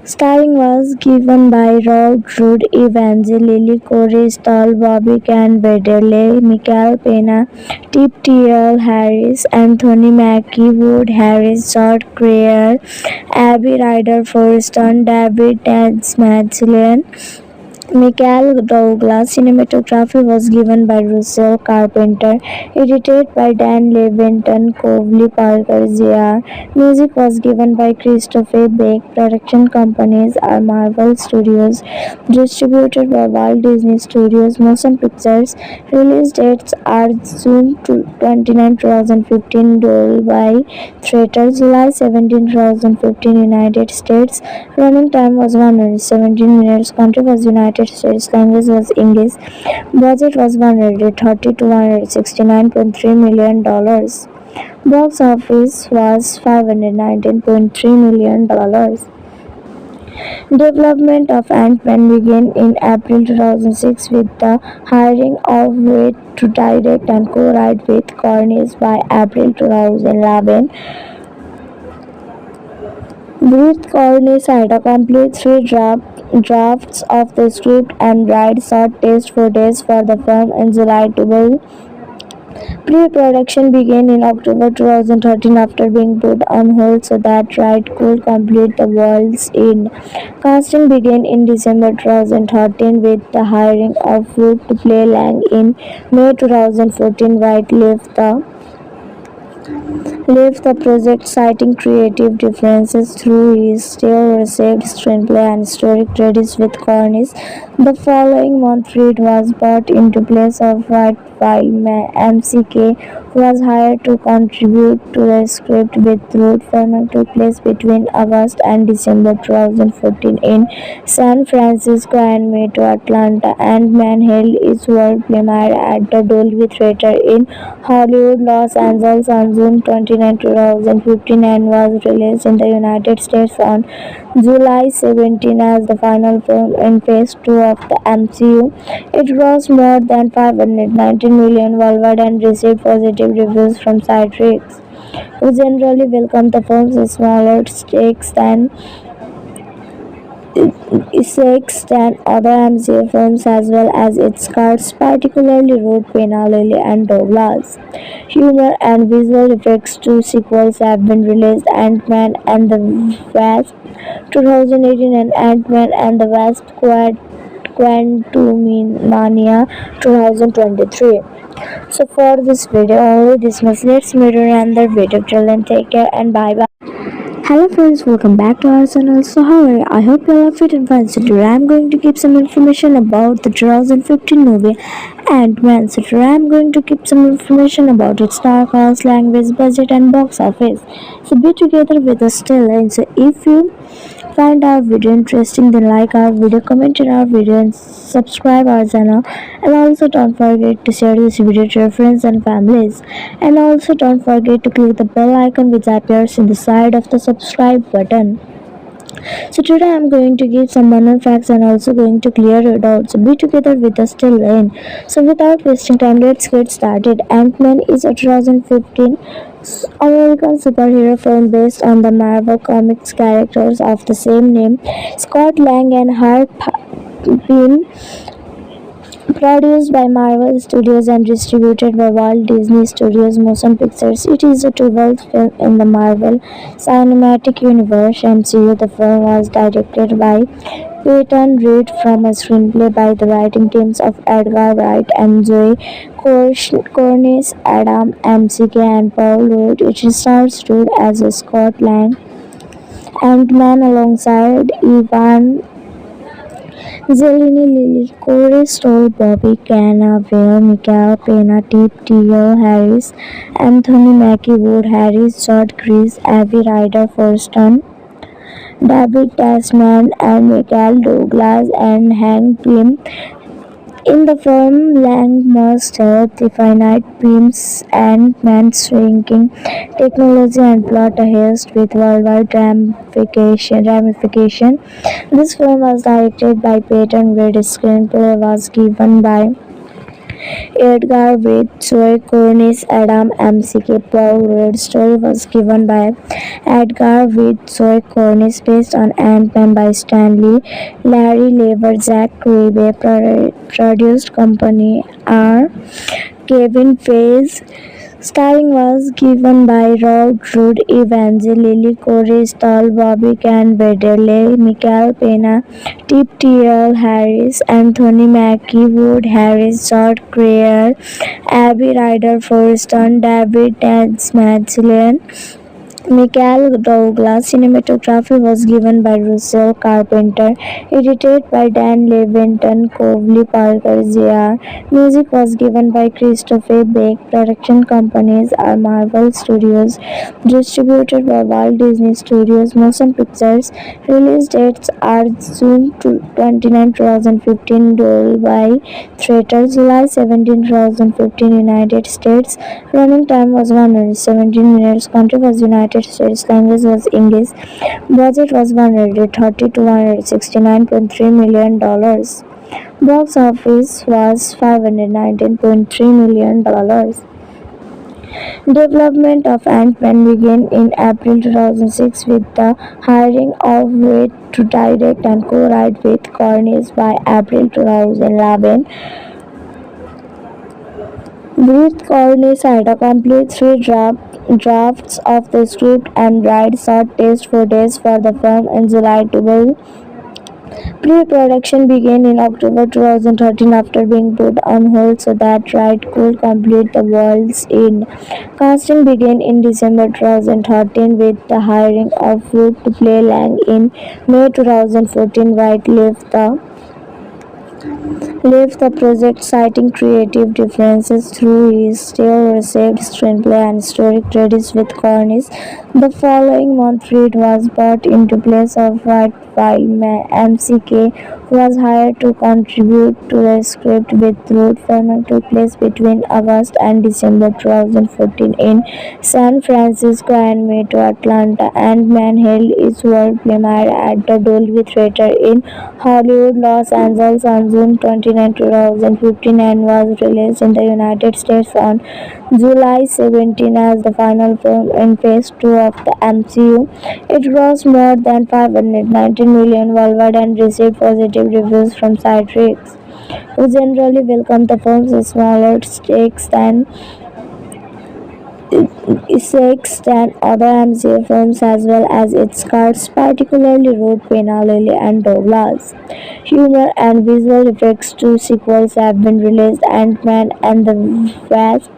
Starring was given by Rob Root, Evangeline Corey Stahl, Bobby Canvedele, Michael Pena, Tip T.L. Harris, Anthony Mackie, Wood Harris, George Creer, Abby Ryder Forston, David Tasmanian, Michael Douglas. Cinematography was given by Russell Carpenter, edited by Dan Levinson, Covley Parker Jr. Music was given by Christopher Beck. Production companies are Marvel Studios, distributed by Walt Disney Studios Motion Pictures. Release dates are June 29, 2015, Dolby Theatre, July 17, 2015, United States. Running time was 117 minutes. Country was United States. Language was English. Budget was 130 to 169.3 million dollars. Box office was $519.3 million. Development of Ant-Man began in April 2006 with the hiring of Reed to direct and co-write with Cornish. By April 2011, Reed Cornish had accomplished three drafts of the script and write short test footage for the film in July 12. Pre-production began in October 2013 after being put on hold so that Wright could complete The World's End. Casting began in December 2013 with the hiring of Root to play Lang. In May 2014, Wright left the project citing creative differences. Through he still received screenplay and story credits with Cornish. The following month, Reed was brought into place of Wright while McKay was hired to contribute to the script with Root. Filming took place between August and December 2014 in San Francisco and May to Atlanta. Ant-Man held its world premiere at the Dolby Theatre in Hollywood, Los Angeles on June 29, 2015, and was released in the United States on July 17 as the final film in Phase 2 of the MCU. It grossed more than $519 million worldwide and received positive reviews from critics, who generally welcomed the film's smaller stakes than other MCU films, as well as its cast, particularly Root, Pena, Lily, and Douglas. Humor and visual effects. Two sequels have been released: Ant-Man and the Wasp 2018 and Ant-Man and the Wasp Quantumania 2023. So for this video only this much. Let's meet in another video. Till then, take care and bye bye. Hello friends, welcome back to our channel. So how are you? I hope you all are fit and fine. So today I'm going to give some information about the 2015 movie Ant-Man. So today I'm going to give some information about its star cast, language, budget and box office. So be together with us till end. So if you find our video interesting, then like our video, comment in our video and subscribe our channel. And also don't forget to share this video to your friends and families. And also don't forget to click the bell icon which appears in the side of the subscribe button. So today I'm going to give some minor facts and also going to clear your doubts. So be together with us till the end. So without wasting time, let's get started. Ant-Man is a 2015 American superhero film based on the Marvel Comics characters of the same name. Scott Lang and Harp Pym. Produced by Marvel Studios and distributed by Walt Disney Studios Motion Pictures, it is the 12th film in the Marvel Cinematic Universe (MCU). The film was directed by Peyton Reed from a screenplay by the writing teams of Edgar Wright and Joe Cornish, Adam McKay, and Paul Rudd. It stars Rudd as Scott Lang, Ant-Man alongside Evan Zeleny Lily, Corey Stoll, Bobby Cannavale, Michael Pena, Tip T.L. Harris, Anthony Mackie Wood, Harris, Judd Chris, Abby Ryder Forston, David Tasman, and Michael Douglas and Hank Pym. In the film, Lang must help the finite beams and man's shrinking technology and plot a haste with worldwide ramification. This film was directed by Peyton Reed. Screenplay was given by Edgar Witt, Joe Cornish, Adam McKay, Paul Reed. Story was given by Edgar Witt, Joe Cornish, based on Ant-Man by Stanley, Larry Lever, Jack Kirby. Produced company R. Kevin Feige. Starring was given by Rod Root, Evangeline Corey Stoll, Bobby Cannavale, Michael Pena, Tip T.L. Harris, Anthony Mackie Wood, Harris, George Creer, Abby Ryder Forston, David Tasmanian, Michael Douglas. Cinematography was given by Russell Carpenter, edited by Dan Levinson, Covley Parker Jr. Music was given by Christopher Beck. Production companies are Marvel Studios, distributed by Walt Disney Studios Motion Pictures. Release dates are June 29, 2015, Dolby Theatre, July 17, 2015, United States. Running time was 117 minutes. Country was United States. Language was English. Budget was 130 to 169.3 million dollars. Box office was $519.3 million. Development of Ant-Man began in April 2006 with the hiring of Reed to direct and co-write with Cornish. By April 2011, Ruth Cornish had a complete drafts of the script and write short test footage for the film in July 12. Pre-production began in October 2013 after being put on hold so that Wright could complete the world's end. Casting began in December 2013 with the hiring of Ruth to play Lang. In May 2014, Wright left the project citing creative differences, though he still received screenplay and story credits with Cornish. The following month, Reed was brought into place of Wright while McKay was hired to contribute to the script with Ruth. Filming took place between August and December 2014 in San Francisco and Metro Atlanta. Ant-Man held its world premiere at the Dolby Theatre in Hollywood, Los Angeles on June 29, 2015 and was released in the United States on July 17 as the final film in Phase 2 of the MCU. It grossed more than $519 million worldwide and received positive reviews from critics, who generally welcomed the film's smaller stakes than other MCU films, as well as its cast, particularly Ruth, Pena, Lily, and Douglas. Humor and visual effects. Two sequels have been released: Ant-Man and the Wasp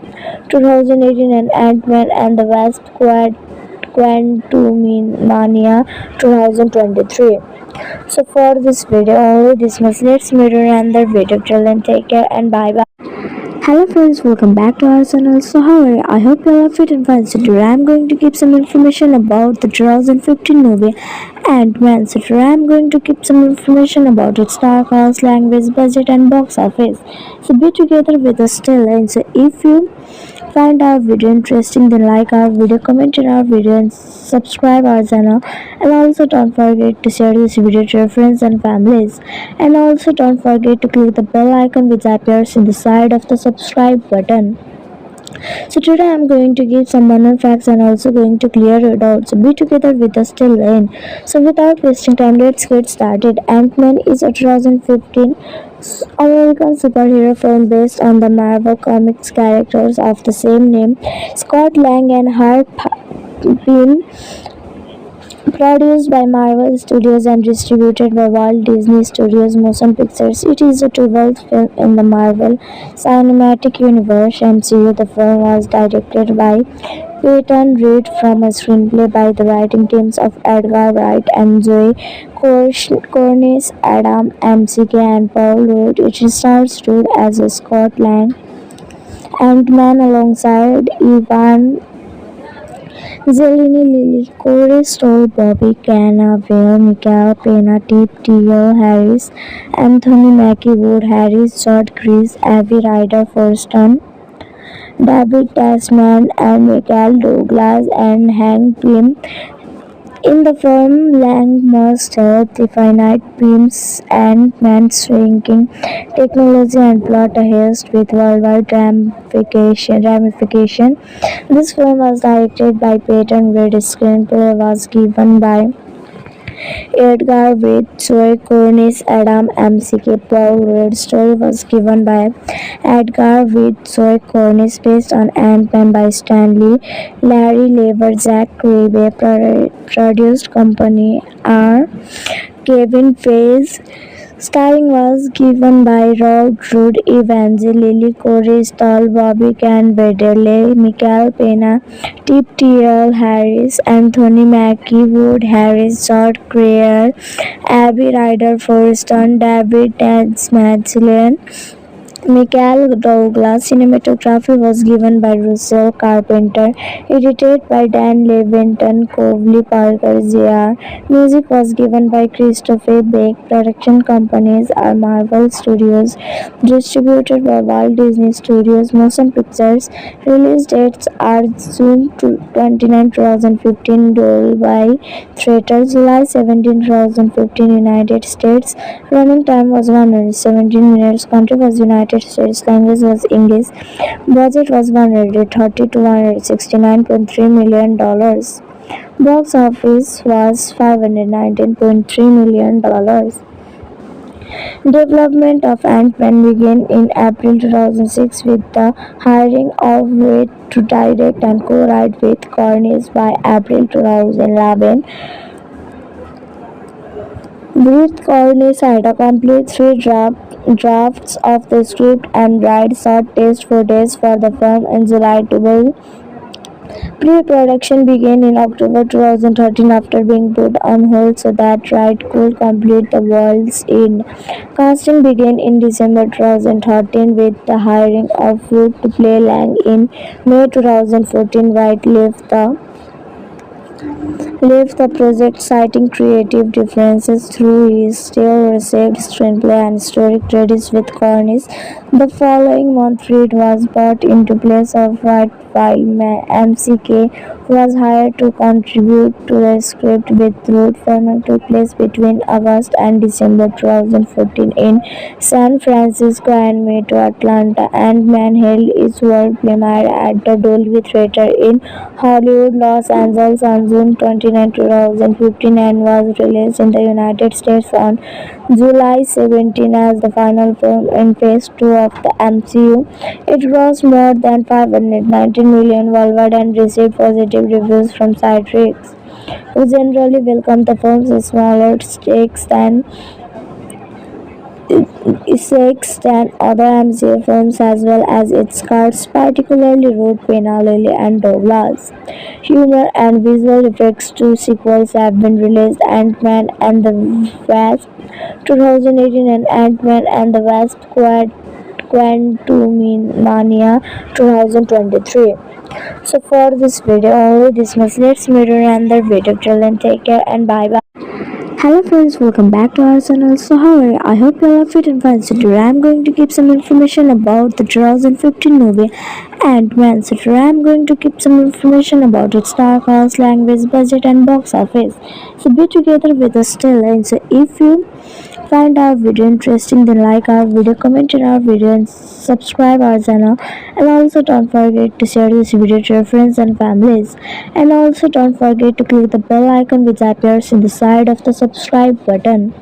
2018 and Ant-Man and the Wasp Quantumania 2023. So for this video, only this much. Let's meet in another video. Till then, take care and bye bye. Hello friends, welcome back to our channel. So how are you? I hope you all are fit and fine. So today I'm going to give some information about the 2015 movie Ant-Man. So today I'm going to give some information about its star cast, language, budget and box office. So be together with us till end. So if you find our video interesting, then like our video, comment in our video and subscribe our channel. And also don't forget to share this video to your friends and families. And also don't forget to click the bell icon which appears in the side of the subscribe button. So today I'm going to give some banner facts and also going to clear your doubts. So be together with us till then. So without wasting time, let's get started. Ant-Man is a 2015 American superhero film based on the Marvel Comics characters of the same name. Scott Lang and Harp Pym. Produced by Marvel Studios and distributed by Walt Disney Studios Motion Pictures, it is the 12th film in the Marvel Cinematic Universe (MCU). The film was directed by Peyton Reed from a screenplay by the writing teams of Edgar Wright and Zoe Cornish, Adam McKay, and Paul Rudd. It stars Rudd as Scott Lang, Ant-Man alongside Ivan Zeleny, Lily Corey Stoll, Bobby Cannavale, Michael Pena, Tip T.L. Harris, Anthony Mackie Wood Harris, Judd Chris, Avi Ryder Forston, David Tasman, and Michael Douglas and Hank Pym. In the film, Lang must help the finite beams and man's shrinking technology and plot a heist with worldwide ramification. This film was directed by Peyton Reed. Screenplay was given by Edgar Waite, Zoe Cornish, Adam McKay, Paul Rudd. Story was given by Edgar Waite, Zoe Cornish, based on Ant-Man by Stanley, Larry Lever, Zach Kirby. Produced company R. Kevin Feige. Starring was given by Rob Rudd, Evangeline Corey Stoll, Bobby Cannavale, Michael Pena, Tip T.L. Harris, Anthony Mackie Wood Harris, George Creer, Abby Ryder Forston, David Tasmanian, Michael Douglas. Cinematography was given by Russell Carpenter. Edited by Dan Levinson, Covley Parker Jr. Music was given by Christopher Beck. Production companies are Marvel Studios. Distributed by Walt Disney Studios Motion Pictures. Release dates are June 29, 2015 Dolby Theatre, July 17, 2015 United States. Running time was 117 minutes. Country was United States. Language was English. Budget was 130 to 169.3 million dollars. Box office was 519.3 million dollars. Development of Ant-Man began in April 2006 with the hiring of Waite to direct and co-write with Cornish. By April 2011, Booth Cornish had a complete three drafts of the script and write short test footage for the film in July 12. Pre-production began in October 2013 after being put on hold so that Wright could complete The World's End. Casting began in December 2013 with the hiring of Wood to play Lang in May 2014. Wright left the project citing creative differences through he still received screenplay and story credits with Cornish. The following month, Reed was brought into place of Wright while McKay was hired to contribute to the script with Rudd. Filming took place between August and December 2014 in San Francisco and May to Atlanta. Ant-Man held its world premiere at the Dolby Theatre in Hollywood, Los Angeles on June 29, 2015 and was released in the United States on July 17 as the final film in Phase 2 of the MCU. It grossed more than $519 million worldwide and received positive reviews from side critics, who generally welcomed the film's smaller stakes than other MCU films as well as its cast, particularly Rudd, Pena, Lily, and Douglas. Humor and visual effects. Two sequels have been released: Ant-Man and the Wasp 2018 and Ant-Man and the Wasp Quantumania 2023. So for this video only this much. Let's meet in another video. Till then, take care and bye bye. Hello friends, welcome back to our channel. So how are you? I hope you all are fit and fine. So today I am going to give some information about the 2015 movie Ant-Man. So today I am going to give some information about its star cast, language, budget and box office. So be together with us till end. So if you find our video interesting, then like our video, comment in our video and subscribe our channel. And also don't forget to share this video to your friends and families. And also don't forget to click the bell icon which appears in the side of the subscribe button.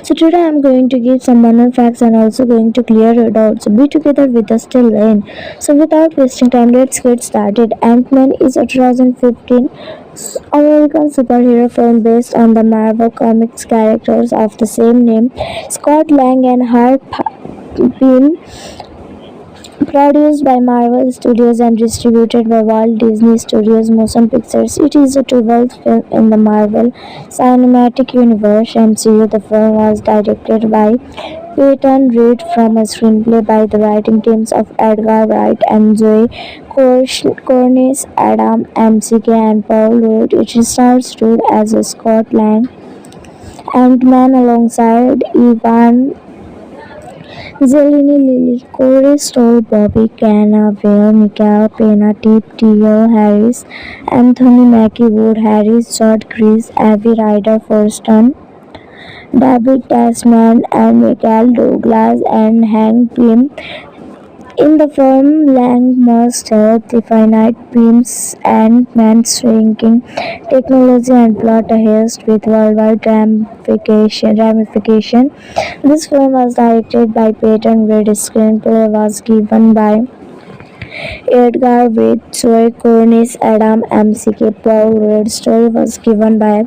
So today I am going to give some minor facts and also going to clear your doubts. So be together with us till the end. So without wasting time, let's get started. Ant-Man is a 2015 American superhero film based on the Marvel Comics characters of the same name. Scott Lang and Harp Pym Produced by Marvel Studios and distributed by Walt Disney Studios Motion Pictures, it is the 12th film in the Marvel Cinematic Universe (MCU). The film was directed by Peyton Reed from a screenplay by the writing teams of Edgar Wright and Zoe Cornish, Adam McKay, and Paul Rudd. It stars Rudd as Scott Lang, Ant-Man alongside Ivan Zeleny, Lily Corey Stoll, Bobby Cannavale, Michael Pena, Tip T.L. Harris, Anthony Mackie Wood Harris, Judd Chris, Avi Ryder Forston, David Tasman, and Michael Douglas and Hank Pym. In the film, Lang must help the finite Pym's Ant-Man's shrinking technology and plot a heist with worldwide ramification. This film was directed by Peyton Reed. Screenplay was given by Edgar Waite, Joe Cornish, Adam McKay, Paul Rudd. Story was given by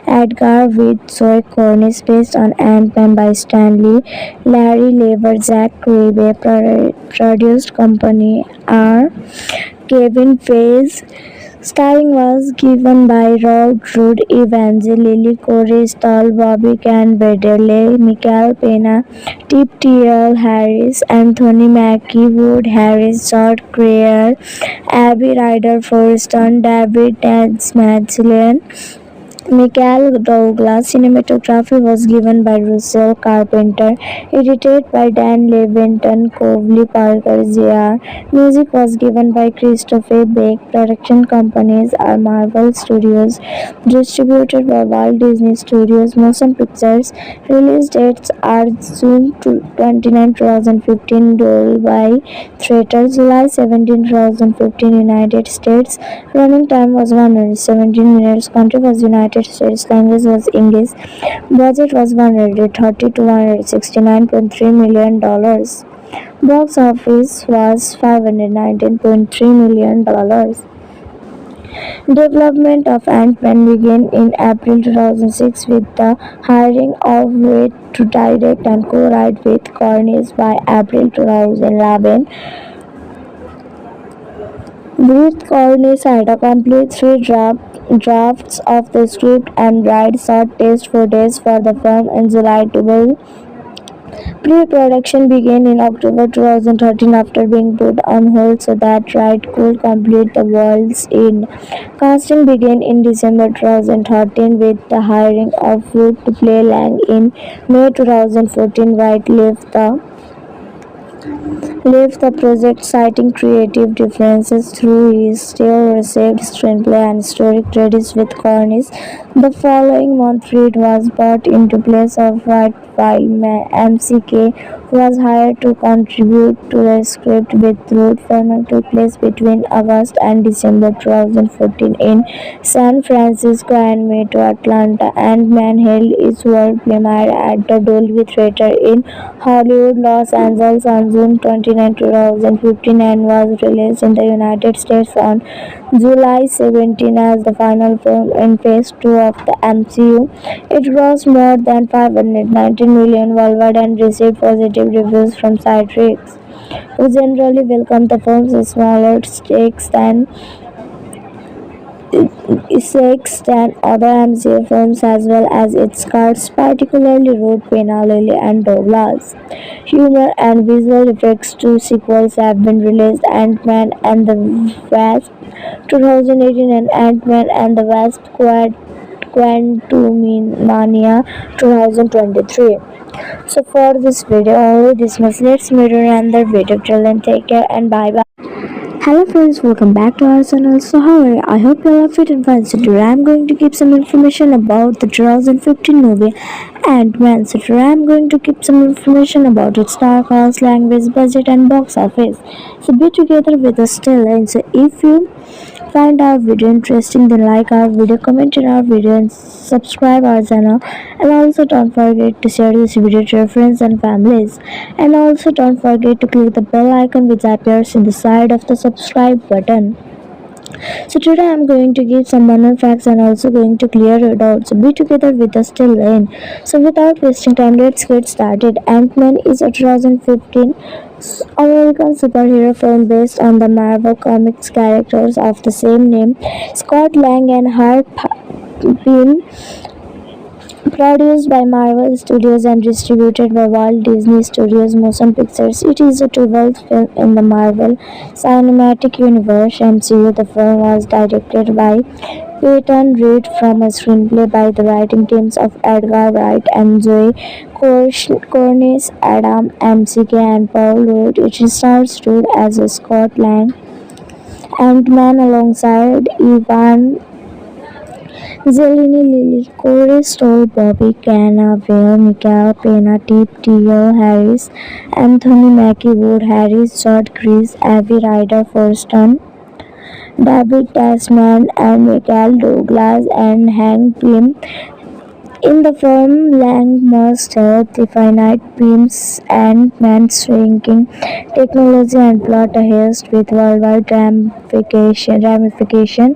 Edgar Waite, Joe Cornish, based on Ant-Man by Stanley, Larry Lever, Jack Kirby. Produced company are Kevin Feige. Starring was given by Rod Root, Evangeline Corey Stoll, Bobby Can Vedele, Michael Pena, Tip T.L. Harris, Anthony Mackie Wood Harris, George Creer, Abby Ryder Forston, David Tasmanian, Michael Douglas. Cinematography was given by Russell Carpenter, edited by Dan Levinson, Covley Parker Jr. Music was given by Christopher Beck. Production companies are Marvel Studios, distributed by Walt Disney Studios Motion Pictures. Release dates are June 29, 2015, Dolby Theatre, July 17, 2015, United States. Running time was 117 minutes. Country was United States. Language was English. Budget was 130 to 169.3 million dollars. Box office was $519.3 million. Development of Ant-Man began in April 2006 with the hiring of Reed to direct and co-write with Cornish. By April 2011, Reed Cornish had a complete drafts of the script and Wright shot test footage for the film in July 12. Pre-production began in October 2013 after being put on hold so that Wright could complete The World's End. Casting began in December 2013 with the hiring of Wood to play Lang. In May 2014, Wright left the project citing creative differences, though he still received screenplay and story credits with Cornish. The following month, Reed was brought into place of Wright while McKay was hired to contribute to the script with Root. Filming took place between August and December 2014 in San Francisco and May to Atlanta. Ant-Man held its world premiere at the Dolby Theatre in Hollywood, Los Angeles on June 29, 2015 and was released in the United States on July 17 as the final film in Phase 2 of the MCU. It grossed more than $519 million worldwide and received positive reviews from side critics, who generally welcomed the film's smaller stakes than other MCU films as well as its cast, particularly Ruth, Pena, Lily, and Douglas. Humor and visual effects. Two sequels have been released: Ant-Man and the Wasp 2018 and Ant-Man and the Wasp Quantumania 2023. So for this video only this much. Let's meet in another video. Till then, take care and bye bye. Hello friends, welcome back to our channel. So how are you? I hope you all are fit and fine. So today I'm going to give some information about the 2015 movie Ant-Man. So today I'm going to give some information about its star cast, language, budget and box office. So be together with us till end. So if you find our video interesting, then like our video, comment in our video and subscribe our channel. And also don't forget to share this video to your friends and families. And also don't forget to click the bell icon which appears in the side of the subscribe button. So today I'm going to give some banner facts and also going to clear your doubts. So be together with us till then. So without wasting time, let's get started. Ant-Man is a 2015 American superhero film based on the Marvel Comics characters of the same name. Scott Lang and Hart Pym, produced by Marvel Studios and distributed by Walt Disney Studios Motion Pictures. It is the 12th film in the Marvel Cinematic Universe (MCU). The film was directed by Peyton Reed from a screenplay by the writing teams of Edgar Wright and Zoe Cornish, Adam McKay, and Paul Rudd. It stars Rudd as Scott Lang, Ant-Man alongside Ivan Zeleny, Lily Corey Stoll, Bobby Cannavale, Michael Pena, Tip T.O. Harris, Anthony Mackie Wood, Harris, Judd Grise, Avi Ryder Forston, David Tasman, and Michael Douglas and Hank Pym. In the film, Lang must help the finite Pym's Ant-Man's shrinking technology and plot a heist with worldwide ramification.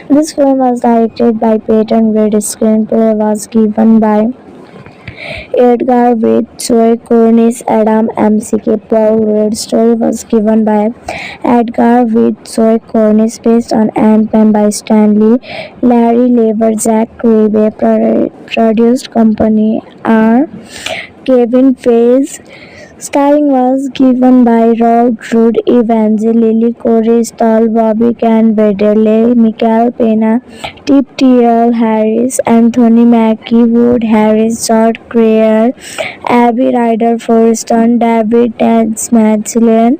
This film was directed by Peyton Reed. Screenplay was given by Edgar Waite, Joe Cornish, Adam McKay, Paul Rudd. Story was given by Edgar Waite, Joe Cornish, based on Ant-Man by Stanley, Larry Lever, Zach Kirby. Produced company R. Kevin Feige. Starring was given by Rod Rudd, Evangeline Corey Stoll, Bobby Cannavale, Michael Pena, Tip T.L. Harris, Anthony Mackie Wood, Harris, George Greer, Abby Ryder Forston, David Tasmanian,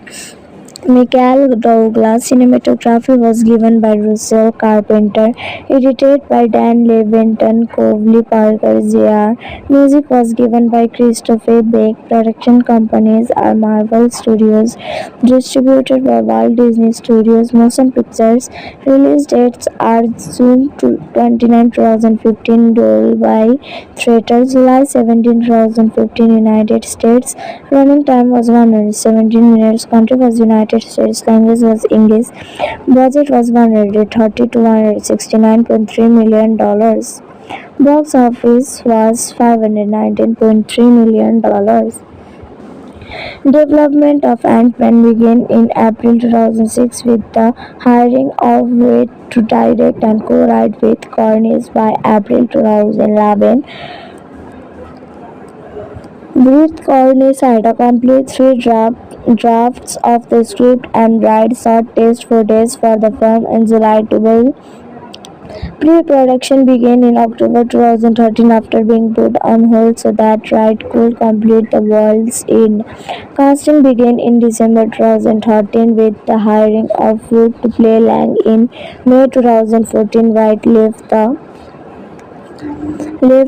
Michael Douglas. Cinematography was given by Russell Carpenter, edited by Dan Levinson, Covey Parker Jr. Music was given by Christopher Beck. Production companies are Marvel Studios, distributed by Walt Disney Studios Motion Pictures. Release dates are June 29, 2015, Dolby Theatre, July 17, 2015, United States. Running time was 117 minutes. Country was United States. Language was English. Budget was 130 to 169.3 million dollars. Box office was $519.3 million. Development of Ant-Man began in April 2006 with the hiring of Waite to direct and co-write with Cornish. By April 2011, Booth Cornish had a complete three drafts of the script and Wright shot test footage for the film in July 12. Pre-production began in October 2013 after being put on hold so that Wright could complete The World's End. Casting began in December 2013 with the hiring of Wood to play Lang. In May 2014, Wright left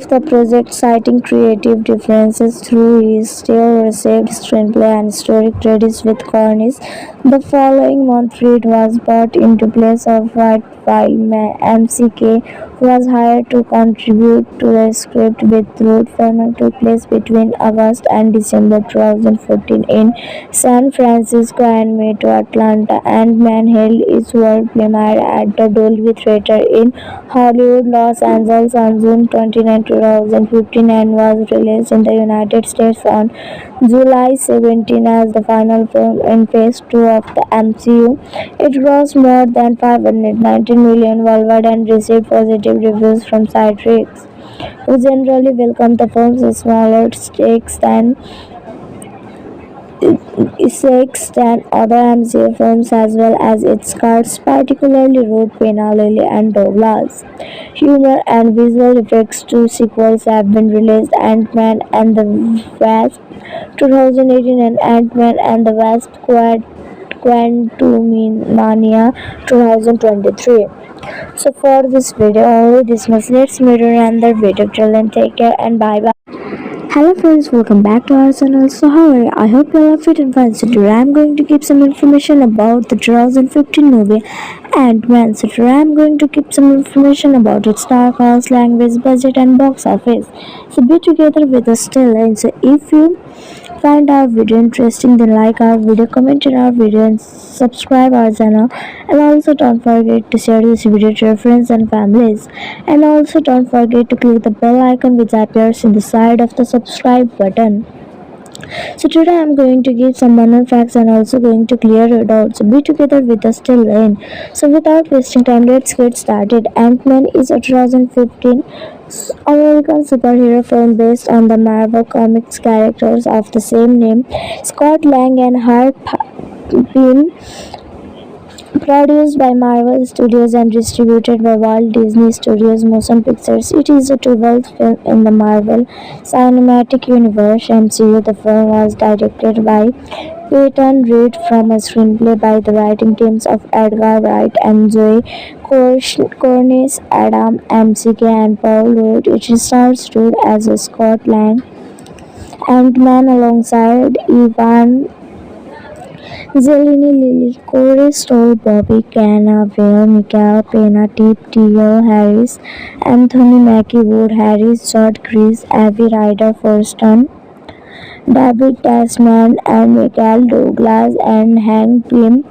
the project citing creative differences, though he still received screenplay and story credits with Cornish. The following month, Reed was brought into place of Wright while McKay was hired to contribute to the script, with Rudd. Filming took place between August and December 2014 in San Francisco and May to Atlanta. Ant-Man held its world premiere at the Dolby Theatre in Hollywood, Los Angeles on June 29, 2015 and was released in the United States on July 17 as the final film in Phase 2 of the MCU. It grossed more than $519 million worldwide and received positive reviews from side critics, who generally welcomed the film's smaller stakes than other MCU films, as well as its cast, particularly Rudd, Pena, Lily, and Douglas. Humor and visual effects. Two sequels have been released: Ant-Man and the Wasp 2018 and Ant-Man and the Wasp Quantumania 2023. So for this video only this much. Let's meet in another video. Till then, take care and bye bye. Hello friends, welcome back to our channel. So how are you? I hope you all are fit and fine. So today I'm going to give some information about the 2015 movie Ant-Man. So today I'm going to give some information about its star cast, language, budget and box office. So be together with us till end. So if you find our video interesting, then like our video, comment in our video and subscribe our channel. And also don't forget to share this video to your friends and families. And also don't forget to click the bell icon which appears in the side of the subscribe button. So today I'm going to give some minor facts and also going to clear your doubts. So be together with us till then. So without wasting time, let's get started. Ant-Man is a 2015 American superhero film based on the Marvel Comics characters of the same name. Scott Lang and Harp Pym, produced by Marvel Studios and distributed by Walt Disney Studios Motion Pictures. It is the 12th film in the Marvel Cinematic Universe (MCU). The film was directed by Peyton Reed from a screenplay by the writing teams of Edgar Wright and Zoe Cornish, Adam McKay, and Paul Rudd. It stars Rudd as Scott Lang, Ant-Man alongside Ivan Zeleny, Lily Corey Stoll, Bobby Cannavale, Michael Pena, Tip T.L. Harris, Anthony Mackie Wood Harris, Judd Chris, Avi Ryder Forston, David Tasman, and Michael Douglas and Hank Pym.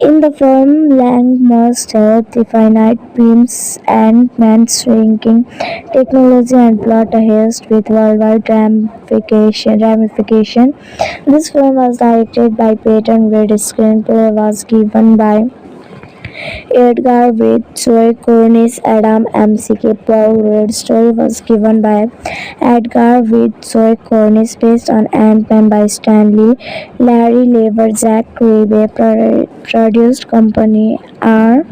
In the film, Lang must help the finite Pym's Ant-Man's shrinking technology and plot a heist with worldwide ramification. This film was directed by Peyton Reed. Screenplay was given by Edgar Waite, Joe Cornish, Adam McKay, Paul Rudd. Story was given by Edgar Waite, Joe Cornish, based on Ant-Man by Stanley, Larry Lever, Jack Kirby. Produced company are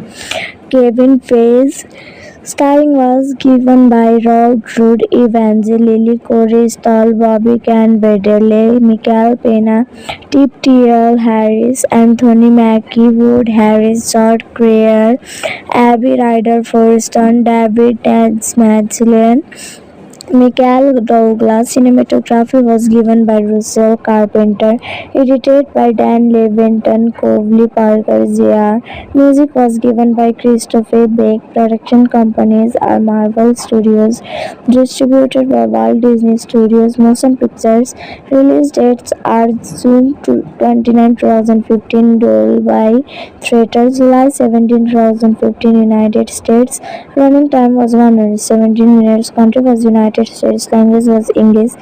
Kevin Feige. Starring was given by Rod Root, Evangeline Corey Stoll, Bobby Cannavale, Michael Pena, Tip T.L. Harris, Anthony Mackie Wood Harris, George Creer, Abby Ryder Forston, David Tasmanian, Michael Douglas. Cinematography was given by Russell Carpenter, edited by Dan Levinson, Covley Parker Jr. Music was given by Christopher Beck. Production companies are Marvel Studios, distributed by Walt Disney Studios Motion Pictures. Release dates are June 29, 2015, Dolby Theatre, July 17, 2015, United States. Running time was 117 minutes. Country was United States. Language was English.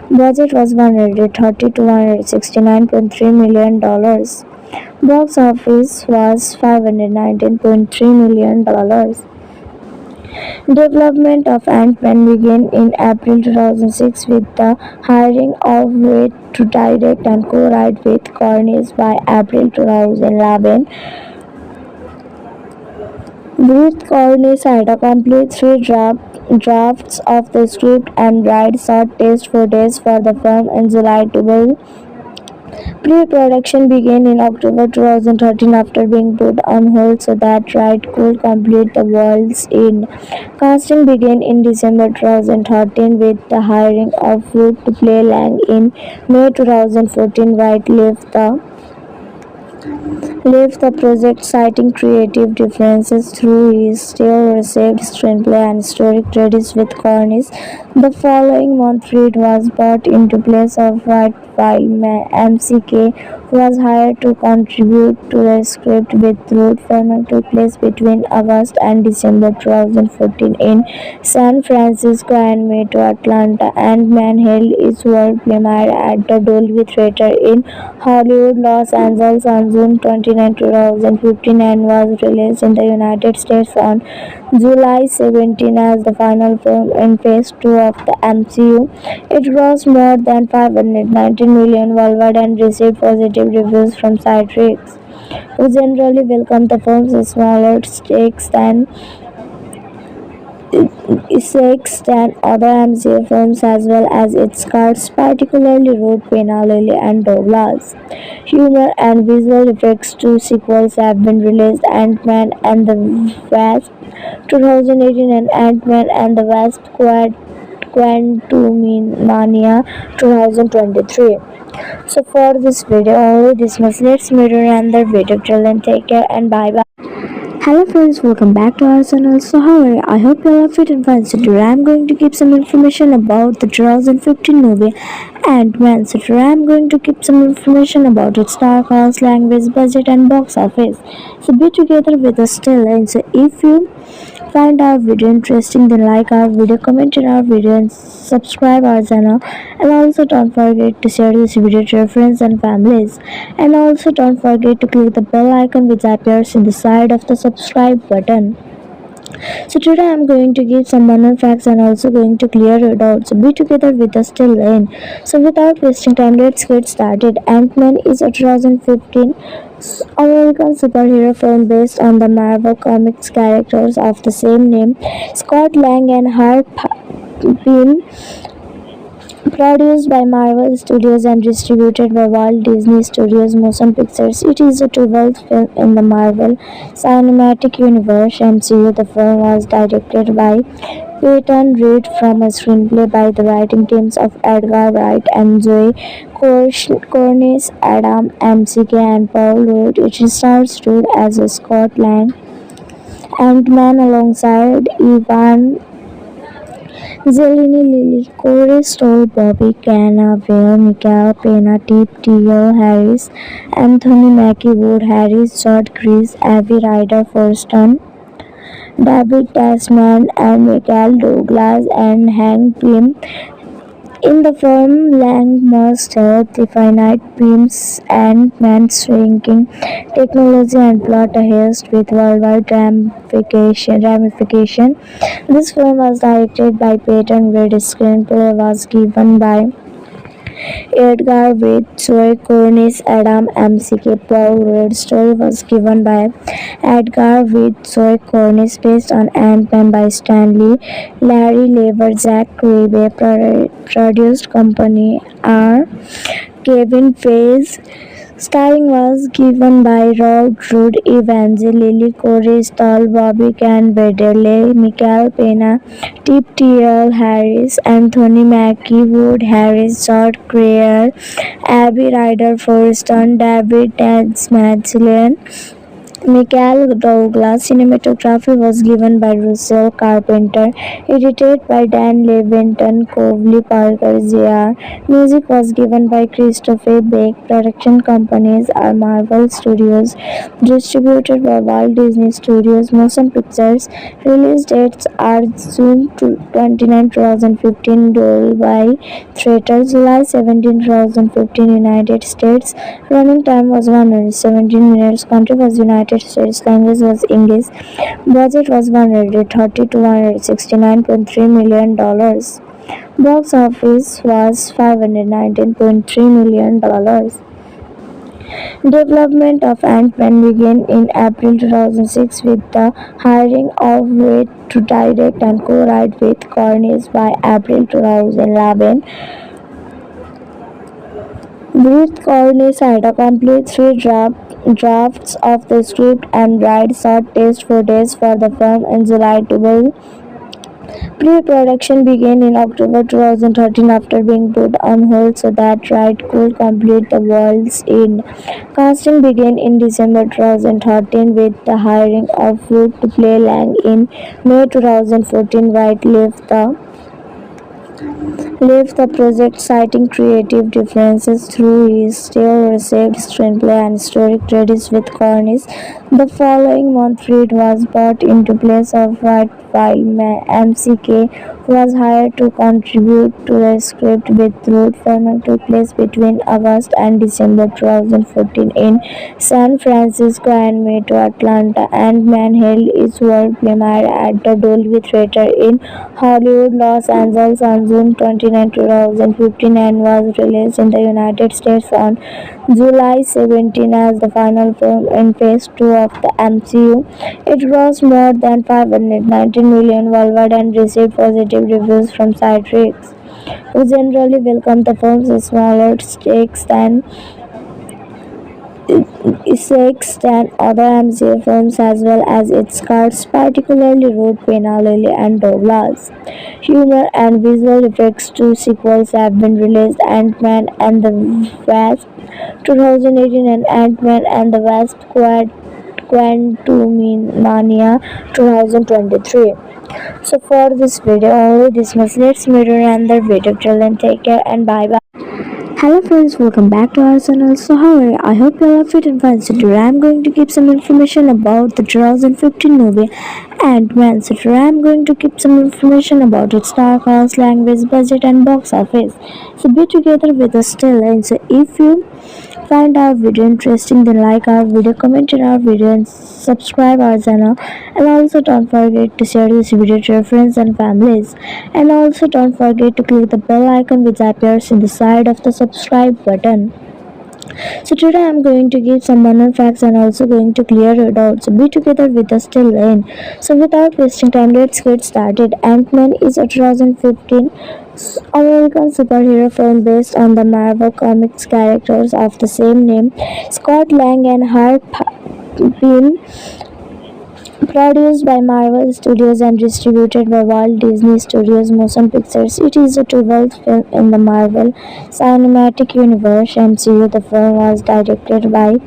Budget was 130 to 169.3 million dollars. Box office was $519.3 million. Development of Ant-Man began in April 2006 with the hiring of Waite to direct and co-write with Cornish. By April 2011, Booth Cornish had accomplished three drafts of the script and Wright shot test footage for the film in July 12. Pre-production began in October 2013 after being put on hold so that Wright could complete The World's End. Casting began in December 2013 with the hiring of Wood to play Lang. In May 2014, Wright left the project citing creative differences through his still received screenplay and story credits with Cornish. The following month, Reed was brought into place of Wright while McKay was hired to contribute to the script with Root. Filming took place between August and December 2014 in San Francisco and May to Atlanta. Ant-Man held its world premiere at the Dolby Theatre in Hollywood, Los Angeles on June 29, 2015 and was released in the United States on July 17 as the final film in Phase 2 of the MCU. It grossed more than $519 million worldwide and received positive reviews from side critics, who generally welcomed the film's smaller stakes than other MCU films as well as its cast, particularly Ruth Pena, Lily, and Douglas. Humor and visual effects. Two sequels have been released: Ant-Man and the Wasp 2018 and Ant-Man and the Wasp Quantumania 2023. So for this video only this much. Let's meet in another video. Till then, take care and bye bye. Hello friends, welcome back to our channel. So how are you? I hope you all are fit and fine. So today I'm going to give some information about the 2015 movie Ant-Man. So today I'm going to give some information about its star cast, language, budget and box office. So be together with us till end. So if you find our video interesting, then like our video, comment on our video, and subscribe our channel. And also don't forget to share this video to your friends and families. And also don't forget to click the bell icon which appears in the side of the subscribe button. So today I'm going to give some banal facts and also going to clear your doubts. So be together with us till then. So without wasting time, let's get started. Ant-Man is a 2015 American superhero film based on the Marvel Comics characters of the same name. Scott Lang and Harp Pym, produced by Marvel Studios and distributed by Walt Disney Studios Motion Pictures. It is the 12th film in the Marvel Cinematic Universe (MCU). The film was directed by Peyton Reed from a screenplay by the writing teams of Edgar Wright and Zoe Cornish, Adam McKay, and Paul Rudd. It stars Rudd as Scott Lang, Ant-Man alongside Ivan Zeleny, Lily Corey Stoll, Bobby Cannavale, Michael Pena, Tip T.L. Harris, Anthony Mackie Wood Harris, Judd Chris, Avi Ryder Forston, David Tasman, and Michael Douglas and Hank Pym. In the film, Lang must help the finite Pym's Ant-Man's shrinking technology and plot a heist with worldwide ramification. This film was directed by Peyton Reed. Screenplay was given by Edgar Waite, Zoe Cornish, Adam McKay, Paul Rudd. Story was given by Edgar Waite, Zoe Cornish, based on Ant-Man by Stanley, Larry Lever, Zach Kirby. Produced company R. Kevin Feige. Starring was given by Rod Rudd, Evangeline Corey Stoll, Bobby Cannavale, Michael Pena, Tip T.L. Harris, Anthony Mackie Wood Harris, Judd Creer, Abby Ryder Forston, David Tasmanian, Michael Douglas. Cinematography was given by Russell Carpenter. Edited by Dan Levinson, Covely Parker Jr. Music was given by Christopher Beck. Production companies are Marvel Studios. Distributed by Walt Disney Studios Motion Pictures. Release dates are June 29, 2015 Dolby Theatre, July 17, 2015 United States. Running time was 117 minutes. Country was United States. Language was English. Budget was 130 to 169.3 million dollars. Box office was $519.3 million. Development of Ant-Man began in April 2006 with the hiring of Waite to direct and co-write with Cornish. By April 2011, Breathe Cornish had a complete three drafts of the script and Wright shot test footage for the film in July 12. Pre-production began in October 2013 after being put on hold so that Wright could complete the World's End. Casting began in December 2013 with the hiring of Wood to play Lang. In May 2014, Wright left the project citing creative differences, though he still received screenplay and story credits with Cornish. The following month, Reed was brought into place of Wright while McKay was hired to contribute to the script with Rudd. Filming took place between August and December 2014 in San Francisco and May to Atlanta. Ant-Man held its world premiere at the Dolby Theatre in Hollywood, Los Angeles on June 29, 2015 and was released in the United States on July 17 as the final film in Phase 2 of the MCU. It grossed more than $519 million worldwide and received positive reviews from critics, who generally welcomed the film's smaller stakes than other MCU films, as well as its cast, particularly Rudd, Pena, Lily, and Douglas. Humor and visual effects. Two sequels have been released: Ant-Man and the Wasp 2018 and Ant-Man and the Wasp Quantumania 2023. So for this video only this much. Let's meet in another video. Till then, take care and bye bye. Hello friends, welcome back to our channel. So how are you? I hope you all are fit and fine. So today I'm going to give some information about the 2015 movie Ant-Man. So today I'm going to give some information about its star cast, language, budget and box office. So be together with us till end. So if you find our video interesting, then like our video, comment in our video and subscribe our channel. And also don't forget to share this video to your friends and families. And also don't forget to click the bell icon which appears in the side of the subscribe button. So today I'm going to give some banner facts and also going to clear your doubts. So be together with us till then. So without wasting time, let's get started. Ant-Man is a 2015 American superhero film based on the Marvel Comics characters of the same name. Scott Lang and Harp Pym, produced by Marvel Studios and distributed by Walt Disney Studios Motion Pictures. It is the 12th film in the Marvel Cinematic Universe (MCU). The film was directed by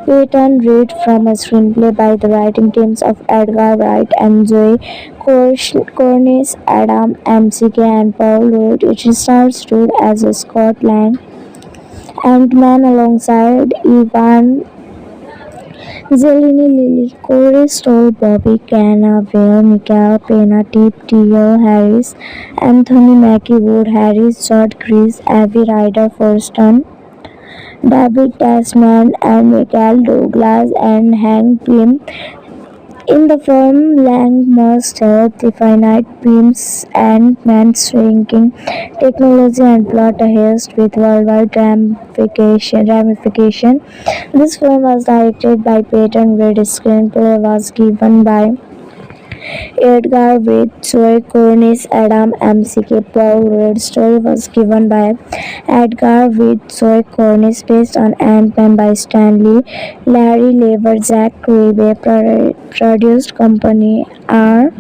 Peyton Reed from a screenplay by the writing teams of Edgar Wright and Zoe Cornish, Adam McKay, and Paul Rudd. It stars Rudd as Scott Lang, Ant-Man alongside Ivan Zeleny, Lily Corey Stoll, Bobby Cannavale, Michael Pena, Tip T.L. Harris, Anthony Mackie Wood Harris, Judd Chris, Avi Ryder Forston, David Tasman, and Michael Douglas and Hank Pym. In the film, Lang must help the finite Pym's Ant-Man's shrinking technology and plot a heist with worldwide ramification. This film was directed by Peyton Reed. Screenplay was given by Edgar Waite, Zoe Cornish, Adam McKay, Paul Rudd. Story was given by Edgar Waite, Zoe Cornish, based on Ant-Man by Stanley, Larry Lever, Zach Kirby. Produced company R.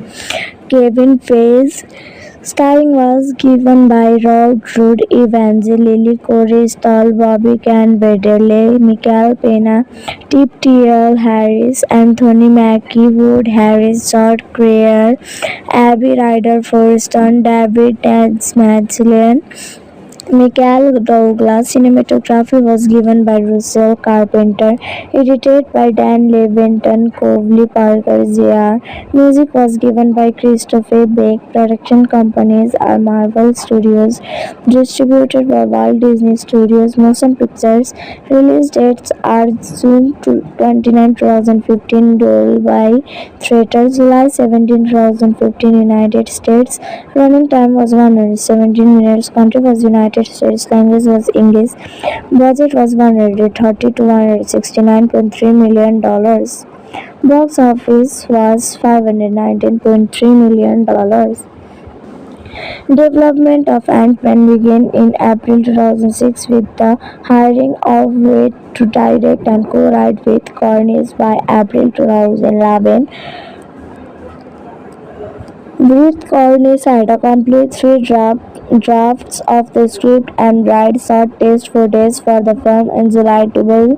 Kevin Feige. Starring was given by Rod Rudd, Evangeline Corey Stoll, Bobby Cannavale, Michael Pena, Tip T.L. Harris, Anthony Mackie Wood Harris, George Creer, Abby Ryder Forston, David Tasmanian, Michael Douglas. Cinematography was given by Russell Carpenter, edited by Dan Levinson, Covley Parker Jr. Music was given by Christopher Beck. Production companies are Marvel Studios, distributed by Walt Disney Studios Motion Pictures. Release dates are June 29, 2015, Dolby Theatre, July 17, 2015, United States. Running time was 117 minutes. Country was United States. Language was English. Budget was 130 to 169.3 million dollars. Box office was 519.3 million dollars. Development of Ant-Man began in April 2006 with the hiring of Waite to direct and co-write with Cornish. By April 2011, Booth Cornish had a complete three drafts of the script and write short test footage for the film in July 12.